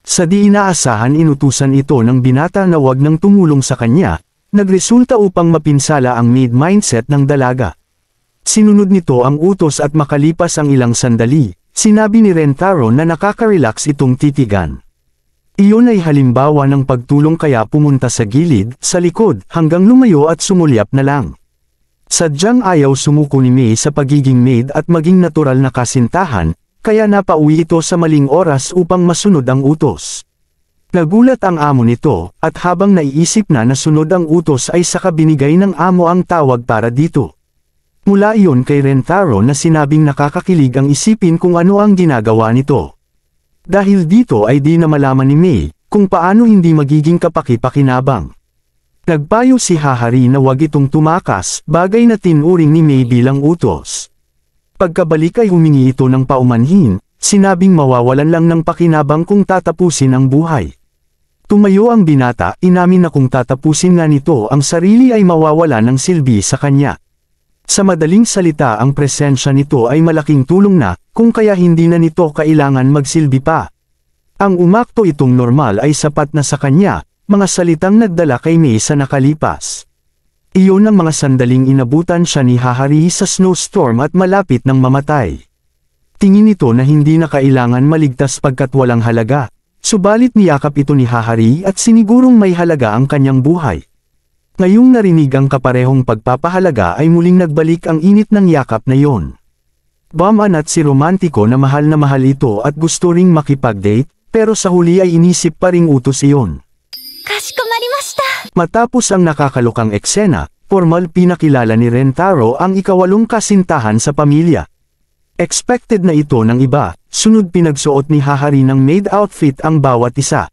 Sa di inaasahan inutusan ito ng binata na wag nang tumulong sa kanya, nagresulta upang mapinsala ang maid mindset ng dalaga. Sinunod nito ang utos at makalipas ang ilang sandali, sinabi ni Rentaro na nakaka-relax itong titigan. Iyon ay halimbawa ng pagtulong kaya pumunta sa gilid, sa likod, hanggang lumayo at sumulyap na lang. Sadyang ayaw sumuko ni Mei sa pagiging maid at maging natural na kasintahan, kaya napauwi ito sa maling oras upang masunod ang utos. Nagulat ang amo nito, at habang naiisip na nasunod ang utos ay saka binigay ng amo ang tawag para dito. Mula iyon kay Rentaro na sinabing nakakakilig ang isipin kung ano ang ginagawa nito. Dahil dito ay di na malaman ni Mei, kung paano hindi magiging kapaki-pakinabang. Nagpayo si Hahari na wag itong tumakas, bagay na tinuring ni Mei bilang utos. Pagkabalik ay humingi ito ng paumanhin, sinabing mawawalan lang ng pakinabang kung tatapusin ang buhay. Tumayo ang binata, inamin na kung tatapusin nga nito ang sarili ay mawawala ng silbi sa kanya. Sa madaling salita ang presensya nito ay malaking tulong na, kung kaya hindi na nito kailangan magsilbi pa. Ang umakto itong normal ay sapat na sa kanya, mga salitang nagdala kay Mei sa nakalipas. Iyon ang mga sandaling inabutan siya ni Hahari sa snowstorm at malapit ng mamatay. Tingin nito na hindi na kailangan maligtas pagkat walang halaga, subalit niyakap ito ni Hahari at sinigurong may halaga ang kanyang buhay. Ngayong narinig ang kaparehong pagpapahalaga ay muling nagbalik ang init ng yakap na yon. Baman at si romantiko na mahal ito at gusto ring makipag-date, pero sa huli ay inisip pa ring utos iyon. Matapos ang nakakalokang eksena, formal pinakilala ni Rentaro ang ikawalong kasintahan sa pamilya. Expected na ito ng iba, sunod pinagsuot ni Hahari ng maid outfit ang bawat isa.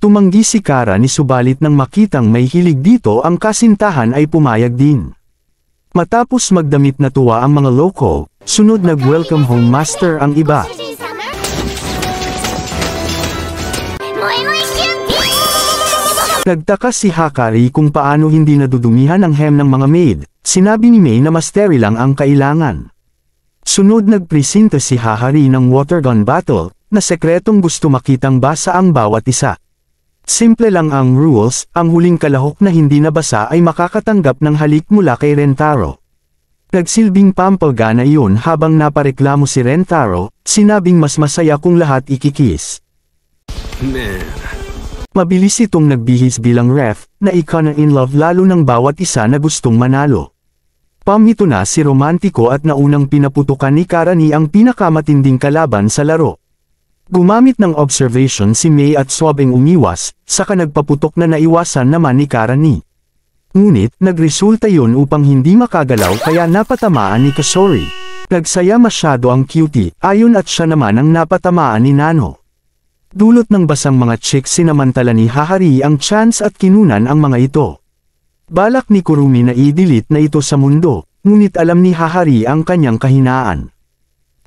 Tumanggi si Kara ni subalit nang makitang may hilig dito ang kasintahan ay pumayag din. Matapos magdamit na tuwa ang mga loko, sunod nag-welcome home master ang iba. Nagtaka si Hahari kung paano hindi nadudumihan ang hem ng mga maid, sinabi ni Mei na masteri lang ang kailangan. Sunod nagpresenta si Hahari ng water gun battle, na sekretong gusto makitang basa ang bawat isa. Simple lang ang rules, ang huling kalahok na hindi nabasa ay makakatanggap ng halik mula kay Rentaro. Nagsilbing pampalgana iyon habang napareklamo si Rentaro, sinabing mas masaya kung lahat ikikis. Man. Mabilis itong nagbihis bilang ref, na ika na in love lalo ng bawat isa na gustong manalo. Pamito na si romantiko at naunang pinaputukan ni Karani ang pinakamatinding kalaban sa laro. Gumamit ng observation si Mei at swabing umiwas, saka nagpaputok na naiwasan naman ni Karani. Ngunit, nagresulta yun upang hindi makagalaw kaya napatamaan ni Kasori. Nagsaya masyado ang cutie, ayon at siya naman ang napatamaan ni Nano. Dulot ng basang mga chicks sinamantala ni Hahari ang chance at kinunan ang mga ito. Balak ni Kurumi na i-delete na ito sa mundo, ngunit alam ni Hahari ang kanyang kahinaan.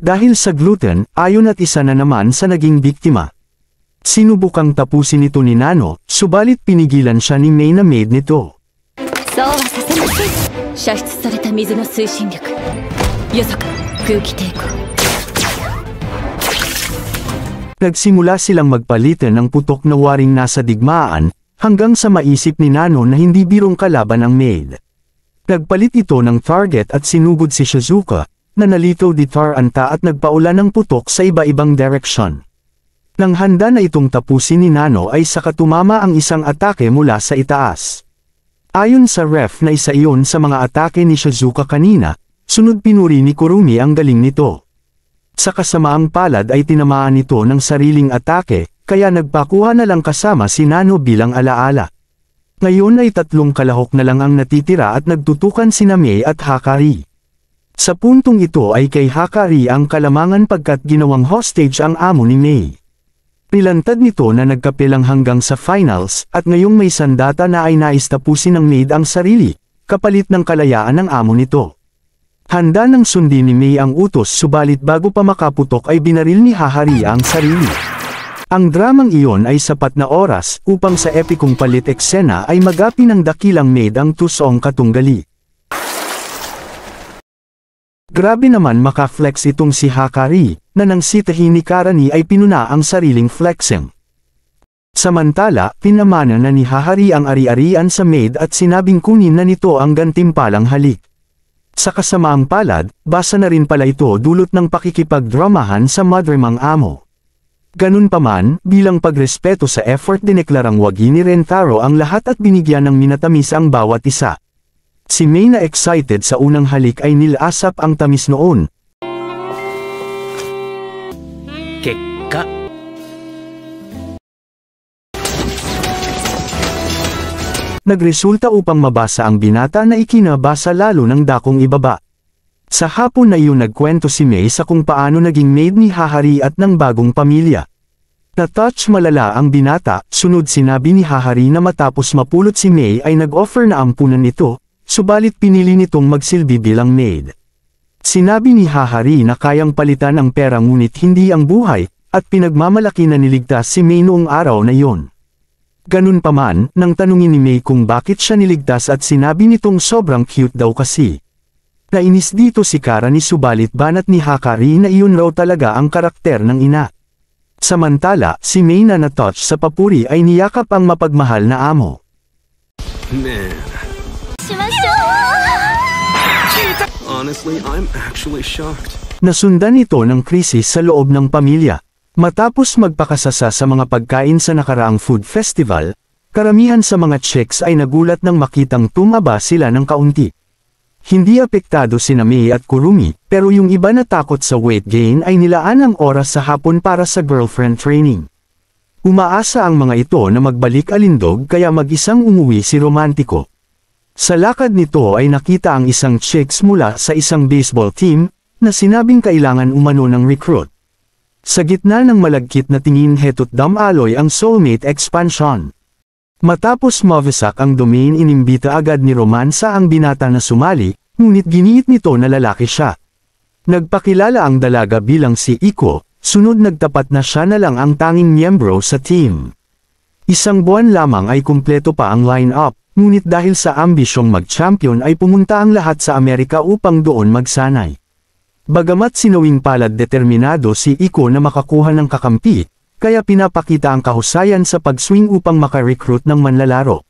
Dahil sa gluten, ayon at isa na naman sa naging biktima. Sinubukang tapusin ito ni Nano, subalit pinigilan siya ni Mei na maid nito. そうはさせません。射出された水の推進力、予測空気抵抗。 Nagsimula silang magpalitan ng putok na waring nasa digmaan, hanggang sa maisip ni Nano na hindi birong kalaban ang maid. Nagpalit ito ng target at sinugod si Shizuka, na nalito di Taranta at nagpaula ng putok sa iba-ibang direksyon. Nang handa na itong tapusin ni Nano ay saka tumama ang isang atake mula sa itaas. Ayon sa ref na isa iyon sa mga atake ni Shizuka kanina, sunod pinuri ni Kurumi ang galing nito. Sa kasamaang palad ay tinamaan nito ng sariling atake, kaya nagpakuha na lang kasama si Nano bilang alaala. Ngayon ay 3 kalahok na lang ang natitira at nagtutukan sina Mei at Hakari. Sa puntong ito ay kay Hakari ang kalamangan pagkat ginawang hostage ang amo ni Mei. Nilantad nito na nagkapelang hanggang sa finals at ngayong may sandata na ay nais tapusin ng maid ang sarili, kapalit ng kalayaan ng amo nito. Handa nang sundin ni Mei ang utos subalit bago pa makaputok ay binaril ni Hakari ang sarili. Ang dramang iyon ay sapat na oras upang sa epikong palit eksena ay magapi ng dakilang maid ang tusong katunggali. Grabe naman maka-flex itong si Hakari, na nang sitahin ni Karani ay pinuna ang sariling flexing. Samantala, pinamana na ni Hakari ang ari-arian sa maid at sinabing kunin na nito ang gantimpalang halik. Sa kasamaang palad, basa na rin pala ito dulot ng pakikipagdramahan sa mother-mang amo. Ganun pa man, bilang pagrespeto sa effort dineklarang wagi ni Rentaro ang lahat at binigyan ng minatamis ang bawat isa. Si Mei na excited sa unang halik ay nilasap ang tamis noon. Kekka. Nagresulta upang mabasa ang binata na ikinabasa lalo ng dakong ibaba. Sa hapon na iyon nagkwento si Mei sa kung paano naging maid ni Hakari at ng bagong pamilya. Na-touch malala ang binata, sunod sinabi ni Hakari na matapos mapulot si Mei ay nag-offer na ampunan ito, subalit pinili nitong magsilbi bilang maid. Sinabi ni Hakari na kayang palitan ang pera ngunit hindi ang buhay, at pinagmamalaki na niligtas si Mei noong araw na iyon. Ganun pa man, nang tanungin ni Mei kung bakit siya niligtas at sinabi nitong sobrang cute daw kasi. Nainis dito si Karani subalit banat ni Hakari na iyon raw talaga ang karakter ng ina. Samantala, si Mei na na-touch sa papuri ay niyakap ang mapagmahal na amo. Man. Honestly, I'm actually shocked. Nasundan ito ng krisis sa loob ng pamilya. Matapos magpakasasa sa mga pagkain sa nakaraang food festival, karamihan sa mga chicks ay nagulat nang makitang tumaba sila ng kaunti. Hindi apektado sina Mei at Kurumi, pero yung iba na takot sa weight gain ay nilaan ang oras sa hapon para sa girlfriend training. Umaasa ang mga ito na magbalik alindog kaya mag-isang umuwi si Romantiko. Sa lakad nito ay nakita ang isang chicks mula sa isang baseball team, na sinabing kailangan umano ng recruit. Sa gitna ng malagkit na tingin heto't damaloy ang soulmate expansion. Matapos mavisak ang domain inimbita agad ni Romansa ang binata na sumali, ngunit giniit nito na lalaki siya. Nagpakilala ang dalaga bilang si Iko, sunod nagtapat na siya na lang ang tanging miyembro sa team. Isang buwan lamang ay kumpleto pa ang line-up, ngunit dahil sa ambisyong mag-champion ay pumunta ang lahat sa Amerika upang doon magsanay. Bagamat sinawing palad determinado si Iko na makakuha ng kakampi, kaya pinapakita ang kahusayan sa pag-swing upang makarecruit ng manlalaro.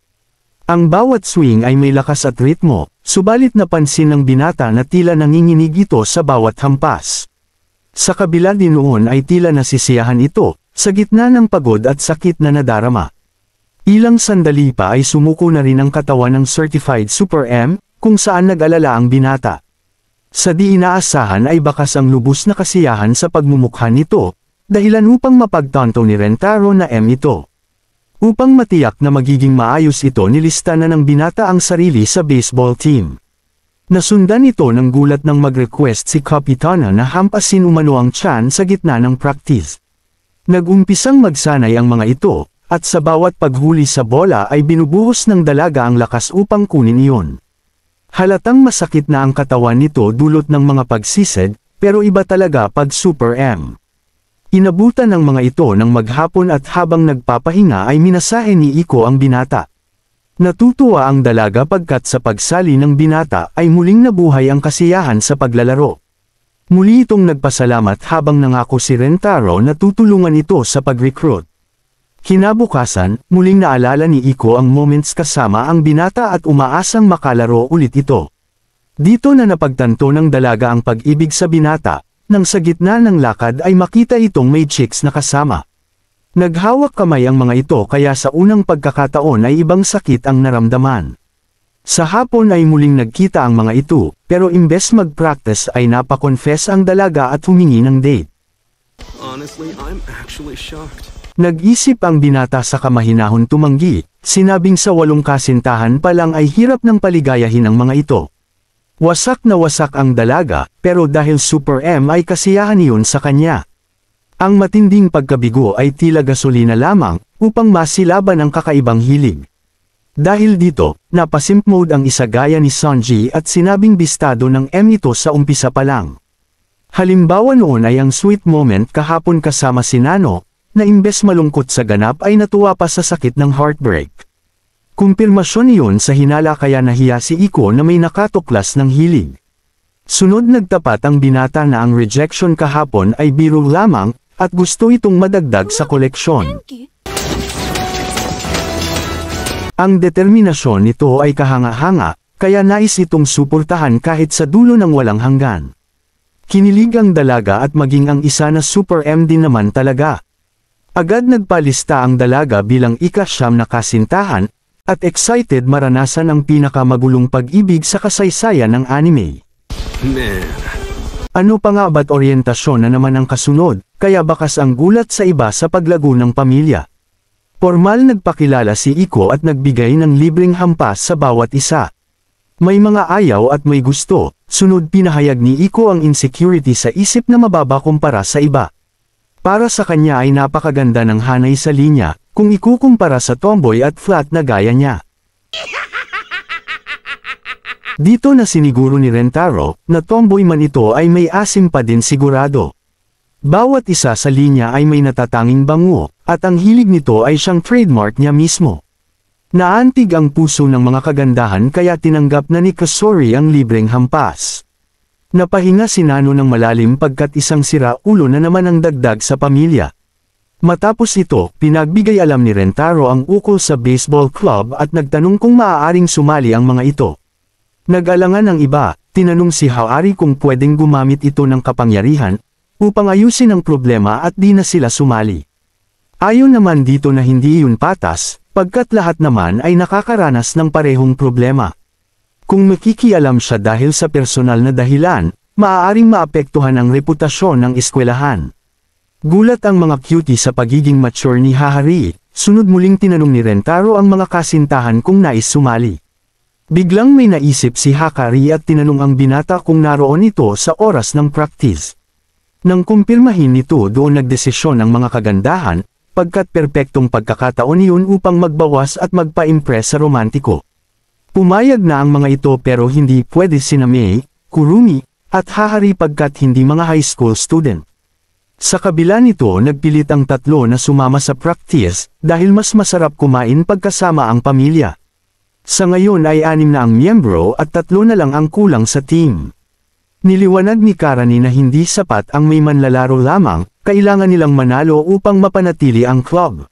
Ang bawat swing ay may lakas at ritmo, subalit napansin ng binata na tila nanginginig ito sa bawat hampas. Sa kabila din noon ay tila nasisiyahan ito, sa gitna ng pagod at sakit na nadarama. Ilang sandali pa ay sumuko na rin ang katawan ng Certified Super M, kung saan nag-alala ang binata. Sa di inaasahan ay bakas ang lubos na kasiyahan sa pagmumukha nito, dahilan upang mapagtanto ni Rentaro na M ito. Upang matiyak na magiging maayos ito nilista na ng binata ang sarili sa baseball team. Nasundan ito ng gulat ng mag-request si Kapitana na hampasin umano ang tiyan sa gitna ng practice. Nag-umpisang magsanay ang mga ito, at sa bawat paghuli sa bola ay binubuhos ng dalaga ang lakas upang kunin iyon. Halatang masakit na ang katawan nito dulot ng mga pagsisid, pero iba talaga pag Super M. Inabutan ng mga ito ng maghapon at habang nagpapahinga ay minasahe ni Iko ang binata. Natutuwa ang dalaga pagkat sa pagsali ng binata ay muling nabuhay ang kasiyahan sa paglalaro. Muli itong nagpasalamat habang nangako si Rentaro na tutulungan ito sa pag-recruit. Kinabukasan, muling naalala ni Iko ang moments kasama ang binata at umaasang makalaro ulit ito. Dito na napagtanto ng dalaga ang pag-ibig sa binata, nang sa gitna ng lakad ay makita itong may chicks na kasama. Naghawak kamay ang mga ito kaya sa unang pagkakataon ay ibang sakit ang naramdaman. Sa hapon ay muling nagkita ang mga ito, pero imbes mag-practice ay napakonfess ang dalaga at humingi ng date. Honestly, I'm actually shocked. Nag-isip ang binata sa kamahinahon tumanggi, sinabing sa 8 kasintahan pa lang ay hirap ng paligayahin ang mga ito. Wasak na wasak ang dalaga, pero dahil Super M ay kasiyahan iyon sa kanya. Ang matinding pagkabigo ay tila gasolina lamang, upang masilaban ang kakaibang hilig. Dahil dito, napasimp mode ang isa gaya ni Sanji at sinabing bistado ng M ito sa umpisa pa lang. Halimbawa noon ay ang sweet moment kahapon kasama si Nano, na imbes malungkot sa ganap ay natuwa pa sa sakit ng heartbreak. Kumpirmasyon iyon sa hinala kaya nahiya si Iko na may nakatuklas ng hilig. Sunod nagtapat ang binata na ang rejection kahapon ay biro lamang, at gusto itong madagdag sa koleksyon. Ang determinasyon nito ay kahanga-hanga, kaya nais itong suportahan kahit sa dulo ng walang hanggan. Kinilig ang dalaga at maging ang isa na Super M din naman talaga. Agad nagpalista ang dalaga bilang ika-9 na kasintahan, at excited maranasan ang pinakamagulong pag-ibig sa kasaysayan ng anime. Man. Ano pa nga ba't oryentasyon na naman ang kasunod, kaya bakas ang gulat sa iba sa paglago ng pamilya. Formal nagpakilala si Iko at nagbigay ng libreng hampas sa bawat isa. May mga ayaw at may gusto, sunod pinahayag ni Iko ang insecurity sa isip na mababa kumpara sa iba. Para sa kanya ay napakaganda ng hanay sa linya, kung ikukumpara sa tomboy at flat na gaya niya. Dito na siniguro ni Rentaro, na tomboy man ito ay may asim pa din sigurado. Bawat isa sa linya ay may natatanging bango, at ang hilig nito ay siyang trademark niya mismo. Naantig ang puso ng mga kagandahan kaya tinanggap na ni Kasori ang libreng hampas. Napahinga si Nano ng malalim pagkat isang sira-ulo na naman ang dagdag sa pamilya. Matapos ito, pinagbigay alam ni Rentaro ang ukol sa baseball club at nagtanong kung maaaring sumali ang mga ito. Nag-alangan ang iba, tinanong si Haori kung pwedeng gumamit ito ng kapangyarihan, upang ayusin ang problema at di na sila sumali. Ayon naman dito na hindi iyon patas, pagkat lahat naman ay nakakaranas ng parehong problema. Kung makikialam siya dahil sa personal na dahilan, maaaring maapektuhan ang reputasyon ng eskwelahan. Gulat ang mga cutie sa pagiging mature ni Haori, sunod muling tinanong ni Rentaro ang mga kasintahan kung nais sumali. Biglang may naisip si Hakari at tinanong ang binata kung naroon ito sa oras ng practice. Nang kumpirmahin nito doon nagdesisyon ang mga kagandahan, pagkat perpektong pagkakataon iyon upang magbawas at magpa-impress sa romantiko. Pumayag na ang mga ito pero hindi pwede sina Mei, Kurumi, at Haori pagkat hindi mga high school student. Sa kabila nito nagpilit ang tatlo na sumama sa practice, dahil mas masarap kumain pagkasama ang pamilya. Sa ngayon ay 6 na ang miyembro at 3 na lang ang kulang sa team. Niliwanag ni Karani na hindi sapat ang may manlalaro lamang, kailangan nilang manalo upang mapanatili ang club.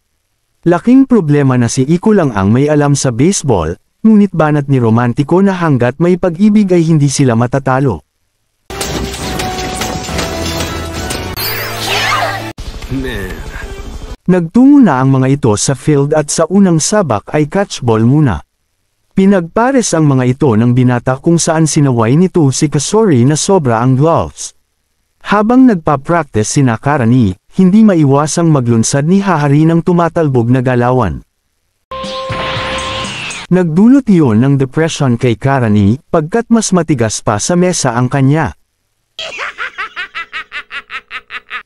Laking problema na si Iko lang ang may alam sa baseball, ngunit banat ni Romantiko na hanggat may pag-ibig ay hindi sila matatalo. Man. Nagtungo na ang mga ito sa field at sa unang sabak ay catchball muna. Pinagpares ang mga ito ng binata kung saan sinaway nito si Kasori na sobra ang gloves. Habang nagpa-practice si Karani, hindi maiwasang maglunsad ni Haori ng tumatalbog na galawan. Nagdulot iyon ng depression kay Karani, pagkat mas matigas pa sa mesa ang kanya.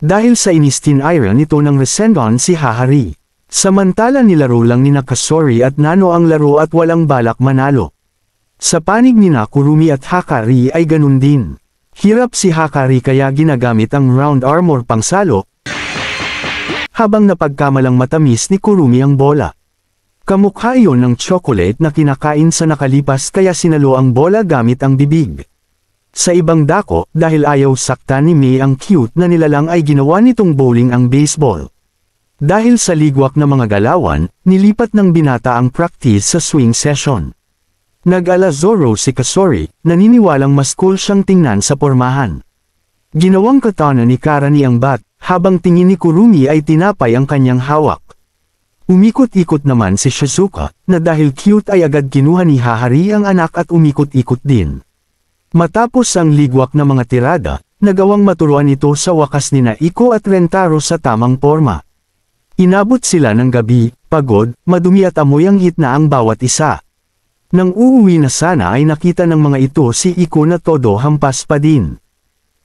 Dahil sa inistin-iron ito ng Resendon si Haori. Samantala nilaro lang ni Kasori at Nano ang laro at walang balak manalo. Sa panig ni Kurumi at Hakari ay ganun din. Hirap si Hakari kaya ginagamit ang round armor pangsalo, habang napagkamalang matamis ni Kurumi ang bola. Kamukha iyon ng chocolate na kinakain sa nakalipas kaya sinalo ang bola gamit ang bibig. Sa ibang dako, dahil ayaw saktan ni Mei ang cute na nilalang ay ginawa nitong bowling ang baseball. Dahil sa ligwak na mga galawan, nilipat ng binata ang practice sa swing session. Nag-alazoro si Kasori, naniniwalang mas cool siyang tingnan sa pormahan. Ginawang katana ni Karani ang bat, habang tingin ni Kurumi ay tinapay ang kanyang hawak. Umikot-ikot naman si Shizuka, na dahil cute ay agad kinuha ni Hahari ang anak at umikot-ikot din. Matapos ang ligwak na mga tirada, nagawang maturuan ito sa wakas nina Iko at Rentaro sa tamang porma. Inabot sila ng gabi, pagod, madumi at amoy ang hit na ang bawat isa. Nang uuwi na sana ay nakita ng mga ito si Iko na todo hampas pa din.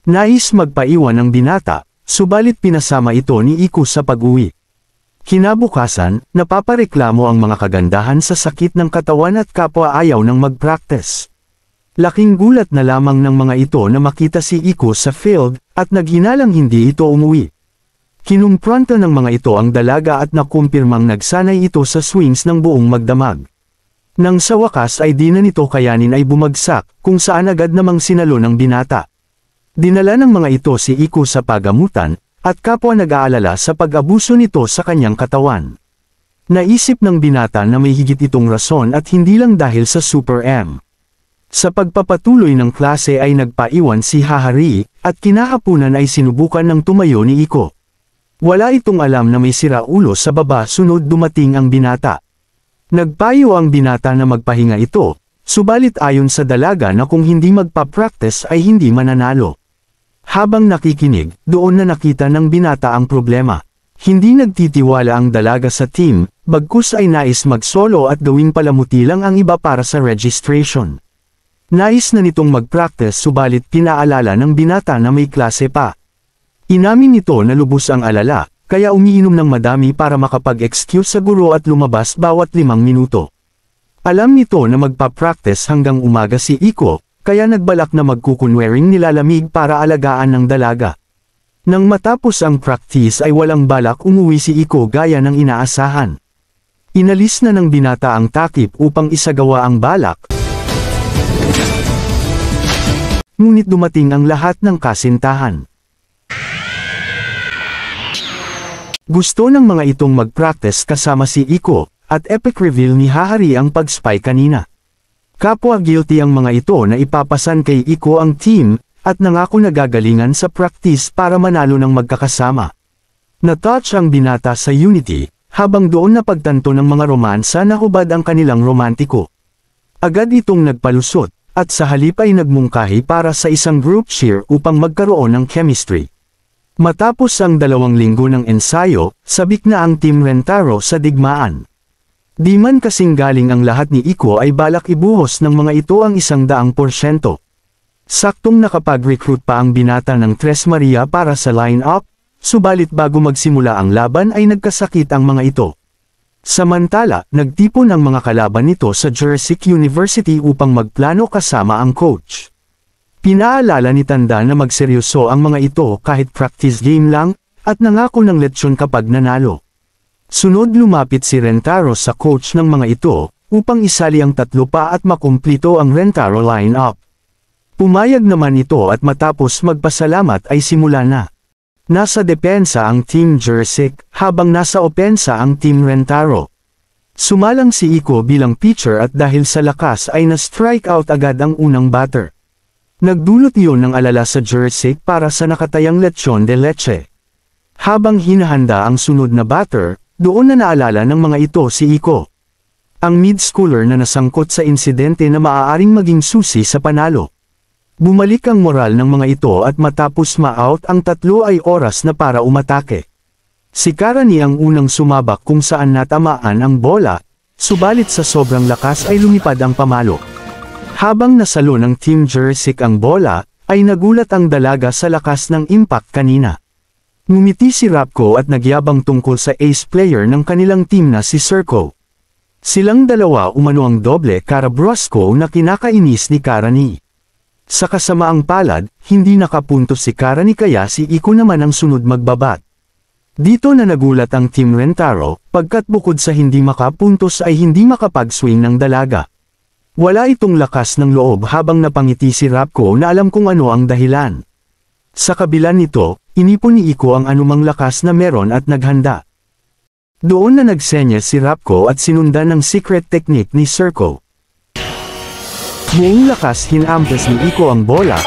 Nais magpaiwan ng binata, subalit pinasama ito ni Iko sa pag-uwi. Kinabukasan, napapareklamo ang mga kagandahan sa sakit ng katawan at kapwa ayaw ng mag-practice. Laking gulat na lamang ng mga ito na makita si Iko sa field, at naghinalang hindi ito umuwi. Kinumpronta ng mga ito ang dalaga at nakumpirmang nagsanay ito sa swings ng buong magdamag. Nang sa wakas ay di na nito kayanin ay bumagsak, kung saan agad namang sinalo ng binata. Dinala ng mga ito si Iko sa pagamutan, at kapwa nag-aalala sa pag-abuso nito sa kanyang katawan. Naisip ng binata na may higit itong rason at hindi lang dahil sa Super M. Sa pagpapatuloy ng klase ay nagpaiwan si Hahari, at kinahapunan ay sinubukan ng tumayo ni Iko. Wala itong alam na may siraulo sa baba sunod dumating ang binata. Nagpayo ang binata na magpahinga ito, subalit ayon sa dalaga na kung hindi magpa-practice ay hindi mananalo. Habang nakikinig, doon na nakita ng binata ang problema. Hindi nagtitiwala ang dalaga sa team, bagkus ay nais mag-solo at gawing palamuti lang ang iba para sa registration. Nais na nitong mag-practice subalit pinaalala ng binata na may klase pa. Inamin nito na lubos ang alala, kaya umiinom ng madami para makapag-excuse sa guro at lumabas bawat 5 minuto. Alam nito na magpa-practice hanggang umaga si Iko, kaya nagbalak na magkukunwering nilalamig para alagaan ng dalaga. Nang matapos ang practice ay walang balak umuwi si Iko gaya ng inaasahan. Inalis na ng binata ang takip upang isagawa ang balak. Ngunit dumating ang lahat ng kasintahan. Gusto ng mga itong mag-practice kasama si Iko, at epic reveal ni Hahari ang pag-spy kanina. Kapwa guilty ang mga ito na ipapasan kay Iko ang team, at nangako na gagalingan sa practice para manalo ng magkakasama. Natouch ang binata sa unity, habang doon napagtanto ng mga romansa na hubad ang kanilang romantiko. Agad itong nagpalusot, at sa halip ay nagmungkahi para sa isang group cheer upang magkaroon ng chemistry. Matapos ang 2 linggo ng ensayo, sabik na ang Team Rentaro sa digmaan. Di man kasing galing ang lahat ni Iko ay balak ibuhos ng mga ito ang 100%. Saktong nakapag-recruit pa ang binata ng Tres Maria para sa line-up, subalit bago magsimula ang laban ay nagkasakit ang mga ito. Samantala, nagtipon ang mga kalaban nito sa Jurassic University upang magplano kasama ang coach. Pinaalala ni Tanda na magseryoso ang mga ito kahit practice game lang, at nangako ng letsyon kapag nanalo. Sunod lumapit si Rentaro sa coach ng mga ito, upang isali ang 3 pa at makumplito ang Rentaro line-up. Pumayag naman ito at matapos magpasalamat ay simula na. Nasa depensa ang Team Jurassic, habang nasa opensa ang Team Rentaro. Sumalang si Iko bilang pitcher at dahil sa lakas ay na-strike out agad ang unang batter. Nagdulot iyon ng alala sa Jurassic para sa nakatayang lechon de leche. Habang hinahanda ang sunod na batter, doon na naalala ng mga ito si Iko. Ang mid-schooler na nasangkot sa insidente na maaaring maging susi sa panalo. Bumalik ang moral ng mga ito at matapos ma-out ang 3 ay oras na para umatake. Si Karani ang unang sumabak kung saan natamaan ang bola, subalit sa sobrang lakas ay lumipad ang pamalo. Habang nasalo ng Team Jurassic ang bola, ay nagulat ang dalaga sa lakas ng impact kanina. Ngumiti si Rapko at nagyabang tungkol sa ace player ng kanilang team na si Serko. Silang dalawa umano ang doble kara brusco na kinakainis ni Karani. Sa kasamaang palad, hindi nakapuntos si Karani kaya si Iko naman ang sunod magbabat. Dito na nagulat ang Team Rentaro, pagkat bukod sa hindi makapuntos ay hindi makapag-swing ng dalaga. Wala itong lakas ng loob habang napangiti si Rapco na alam kung ano ang dahilan. Sa kabila nito, inipon ni Iko ang anumang lakas na meron at naghanda. Doon na nagsenyas si Rapco at sinundan ng secret technique ni Circo. Buong lakas hinampas ni Iko ang bola,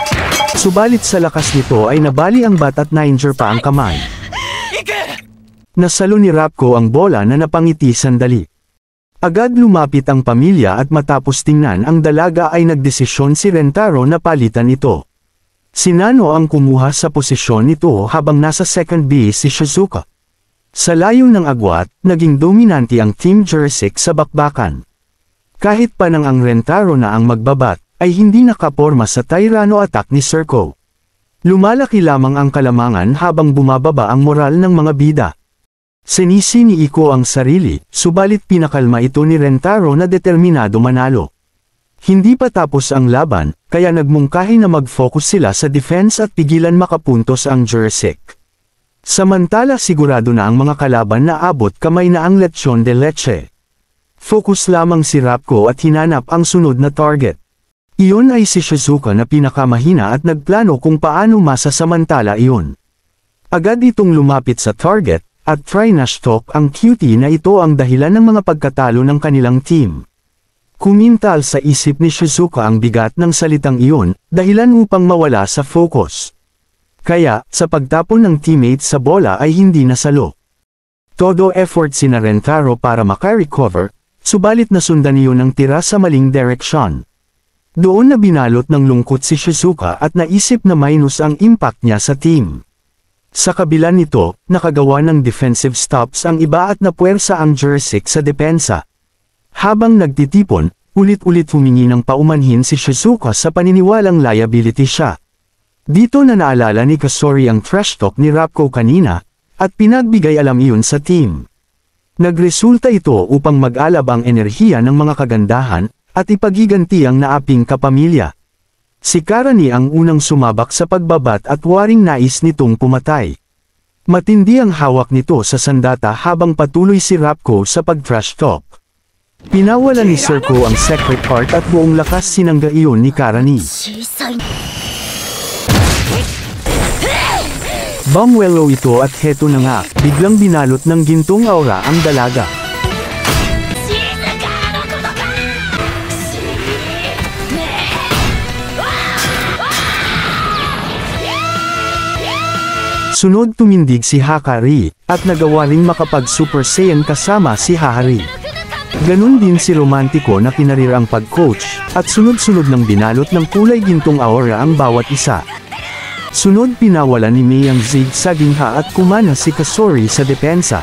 subalit sa lakas nito ay nabali ang bat at na-injure pa ang kamay. Nasalo ni Rapco ang bola na napangiti sandali. Agad lumapit ang pamilya at matapos tingnan ang dalaga ay nagdesisyon si Rentaro na palitan ito. Si Nano ang kumuha sa posisyon nito habang nasa second base si Shizuka. Sa layo ng agwat, naging dominante ang Team Jurassic sa bakbakan. Kahit pa nang ang Rentaro na ang magbabat, ay hindi nakaporma sa Tyranno attack ni Circo. Lumalaki lamang ang kalamangan habang bumababa ang moral ng mga bida. Sinisi ni Iko ang sarili, subalit pinakalma ito ni Rentaro na determinado manalo. Hindi pa tapos ang laban, kaya nagmungkahi na mag-focus sila sa defense at pigilan makapuntos ang Jurassic. Samantala sigurado na ang mga kalaban na abot kamay na ang lechon de leche. Focus lamang si Rapco at hinanap ang sunod na target. Iyon ay si Shizuka na pinakamahina at nagplano kung paano masasamantala iyon. Agad itong lumapit sa target, at trash talk ang cutie na ito ang dahilan ng mga pagkatalo ng kanilang team. Kumintal sa isip ni Shizuka ang bigat ng salitang iyon, dahilan upang mawala sa focus. Kaya, sa pagtapon ng teammates sa bola ay hindi nasalo. Todo effort sina Rentaro para maka-recover, subalit nasundan iyon ng tira sa maling direksyon. Doon na binalot ng lungkot si Shizuka at naisip na minus ang impact niya sa team. Sa kabila nito, nakagawa ng defensive stops ang iba at napuwersa ang Jurassic sa depensa. Habang nagtitipon, ulit-ulit humingi ng paumanhin si Shizuka sa paniniwalang liability siya. Dito na naalala ni Kasori ang trash talk ni Rapco kanina, at pinagbigay alam iyon sa team. Nagresulta ito upang mag-alab ang enerhiya ng mga kagandahan, at ipagiganti ang naaping kapamilya. Si Karani ang unang sumabak sa pagbabat at waring nais nitong pumatay. Matindi ang hawak nito sa sandata habang patuloy si Rapco sa pag-trash talk. Pinawala ni Circo ang secret part at buong lakas sinangga iyon ni Karani. Bumwelo ito at heto na nga, biglang binalot ng gintong aura ang dalaga. Sunod tumindig si Hakari, at nagawa ring makapag-Super Saiyan kasama si Hahari. Ganun din si Romantiko na kinarir ang pag-coach, at sunod-sunod ng binalot ng kulay gintong aura ang bawat isa. Sunod pinawala ni Mei ang zigzagging ha at kumana si Kasori sa depensa.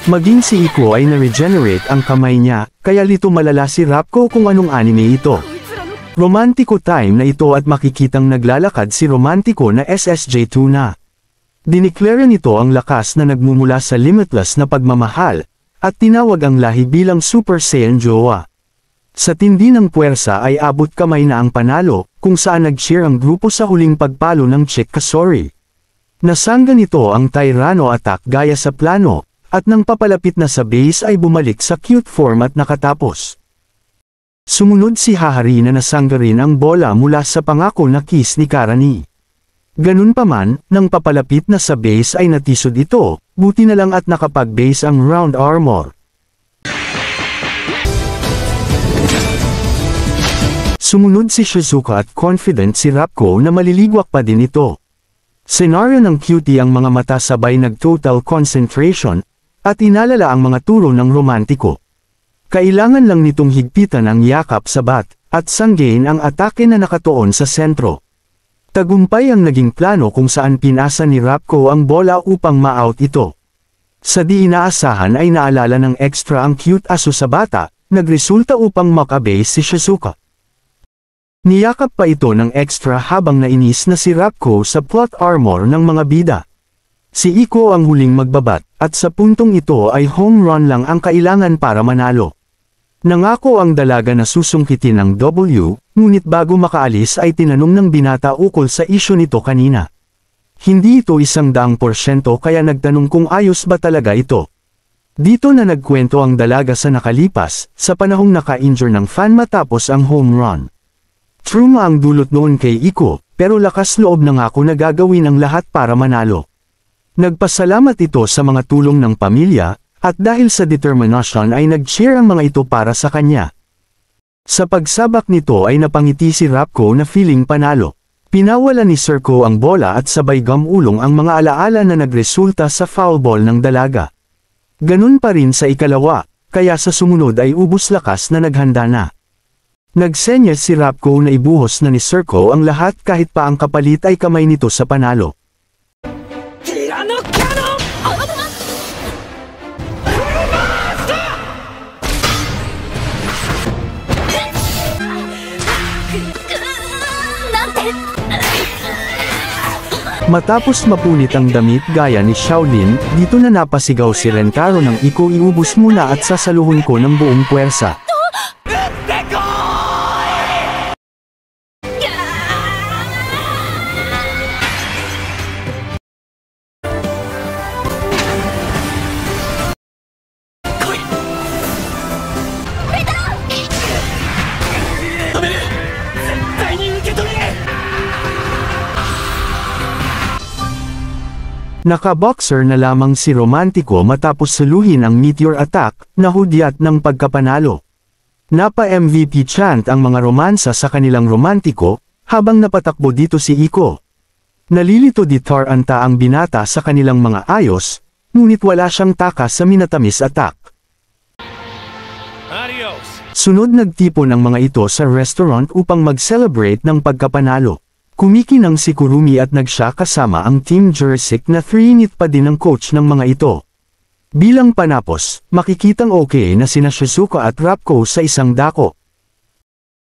Maging si Iko ay na-regenerate ang kamay niya, kaya lito malala si Rapco kung anong anime ito. Romantiko time na ito at makikitang naglalakad si Romantiko na SSJ2 na. Dineklara nito ang lakas na nagmumula sa limitless na pagmamahal, at tinawag ang lahi bilang Super Saiyan Jowa. Sa tindi ng puwersa ay abot kamay na ang panalo, kung saan nag-cheer ang grupo sa huling pagpalo ng Chick Kasori. Nasangga nito ang Tyranno attack gaya sa plano, at nang papalapit na sa base ay bumalik sa cute form at nakatapos. Sumunod si Hahari na nasangga rin ang bola mula sa pangako na kiss ni Karani. Ganun pa man, nang papalapit na sa base ay natisod ito, buti na lang at nakapag-base ang round armor. Sumunod si Shizuka at confident si Rapco na maliligwak pa din ito. Senaryo ng cutie ang mga mata sabay nag-total concentration, at inalala ang mga turo ng Romantiko. Kailangan lang nitong higpitan ang yakap sa bat, at sanggain ang atake na nakatuon sa sentro. Tagumpay ang naging plano kung saan pinasa ni Rapco ang bola upang ma-out ito. Sa di inaasahan ay naalala ng extra ang cute aso sa bata, nagresulta upang makabase si Shizuka. Niyakap pa ito ng extra habang nainis na si Rapco sa plot armor ng mga bida. Si Iko ang huling magbabat, at sa puntong ito ay home run lang ang kailangan para manalo. Nangako ang dalaga na susungkitin ang W, ngunit bago makaalis ay tinanong ng binata ukol sa isyu nito kanina. Hindi ito 100% kaya nagtanong kung ayos ba talaga ito. Dito na nagkwento ang dalaga sa nakalipas, sa panahong naka-injure ng fan matapos ang home run. Trauma ang dulot noon kay Iko, pero lakas loob na ngako na gagawin ang lahat para manalo. Nagpasalamat ito sa mga tulong ng pamilya, at dahil sa determinasyon ay nag-cheer ang mga ito para sa kanya. Sa pagsabak nito ay napangiti si Rapko na feeling panalo. Pinawala ni Serko ang bola at sabay gamulong ang mga alaala na nagresulta sa foul ball ng dalaga. Ganun pa rin sa ikalawa, kaya sa sumunod ay ubus lakas na naghanda na. Nagsenyas si Rapko na ibuhos na ni Serko ang lahat kahit pa ang kapalit ay kamay nito sa panalo. Matapos mapunit ang damit gaya ni Shaolin, dito na napasigaw si Rentaro ng Iko iubos muna at sasaluhon ko ng buong puwersa. Naka-boxer na lamang si Romantiko matapos suluhin ang meteor attack, na hudyat ng pagkapanalo. Napa-MVP chant ang mga romansa sa kanilang Romantiko, habang napatakbo dito si Iko. Nalilito di Taranta ang binata sa kanilang mga ayos, ngunit wala siyang takas sa minatamis attack. Adios. Sunod nagtipon ang mga ito sa restaurant upang mag-celebrate ng pagkapanalo. Kumikinang si Kurumi at nagsya kasama ang Team Jurassic na 3-init pa din ang coach ng mga ito. Bilang panapos, makikitang okay na sina Shizuka at Rapko sa isang dako.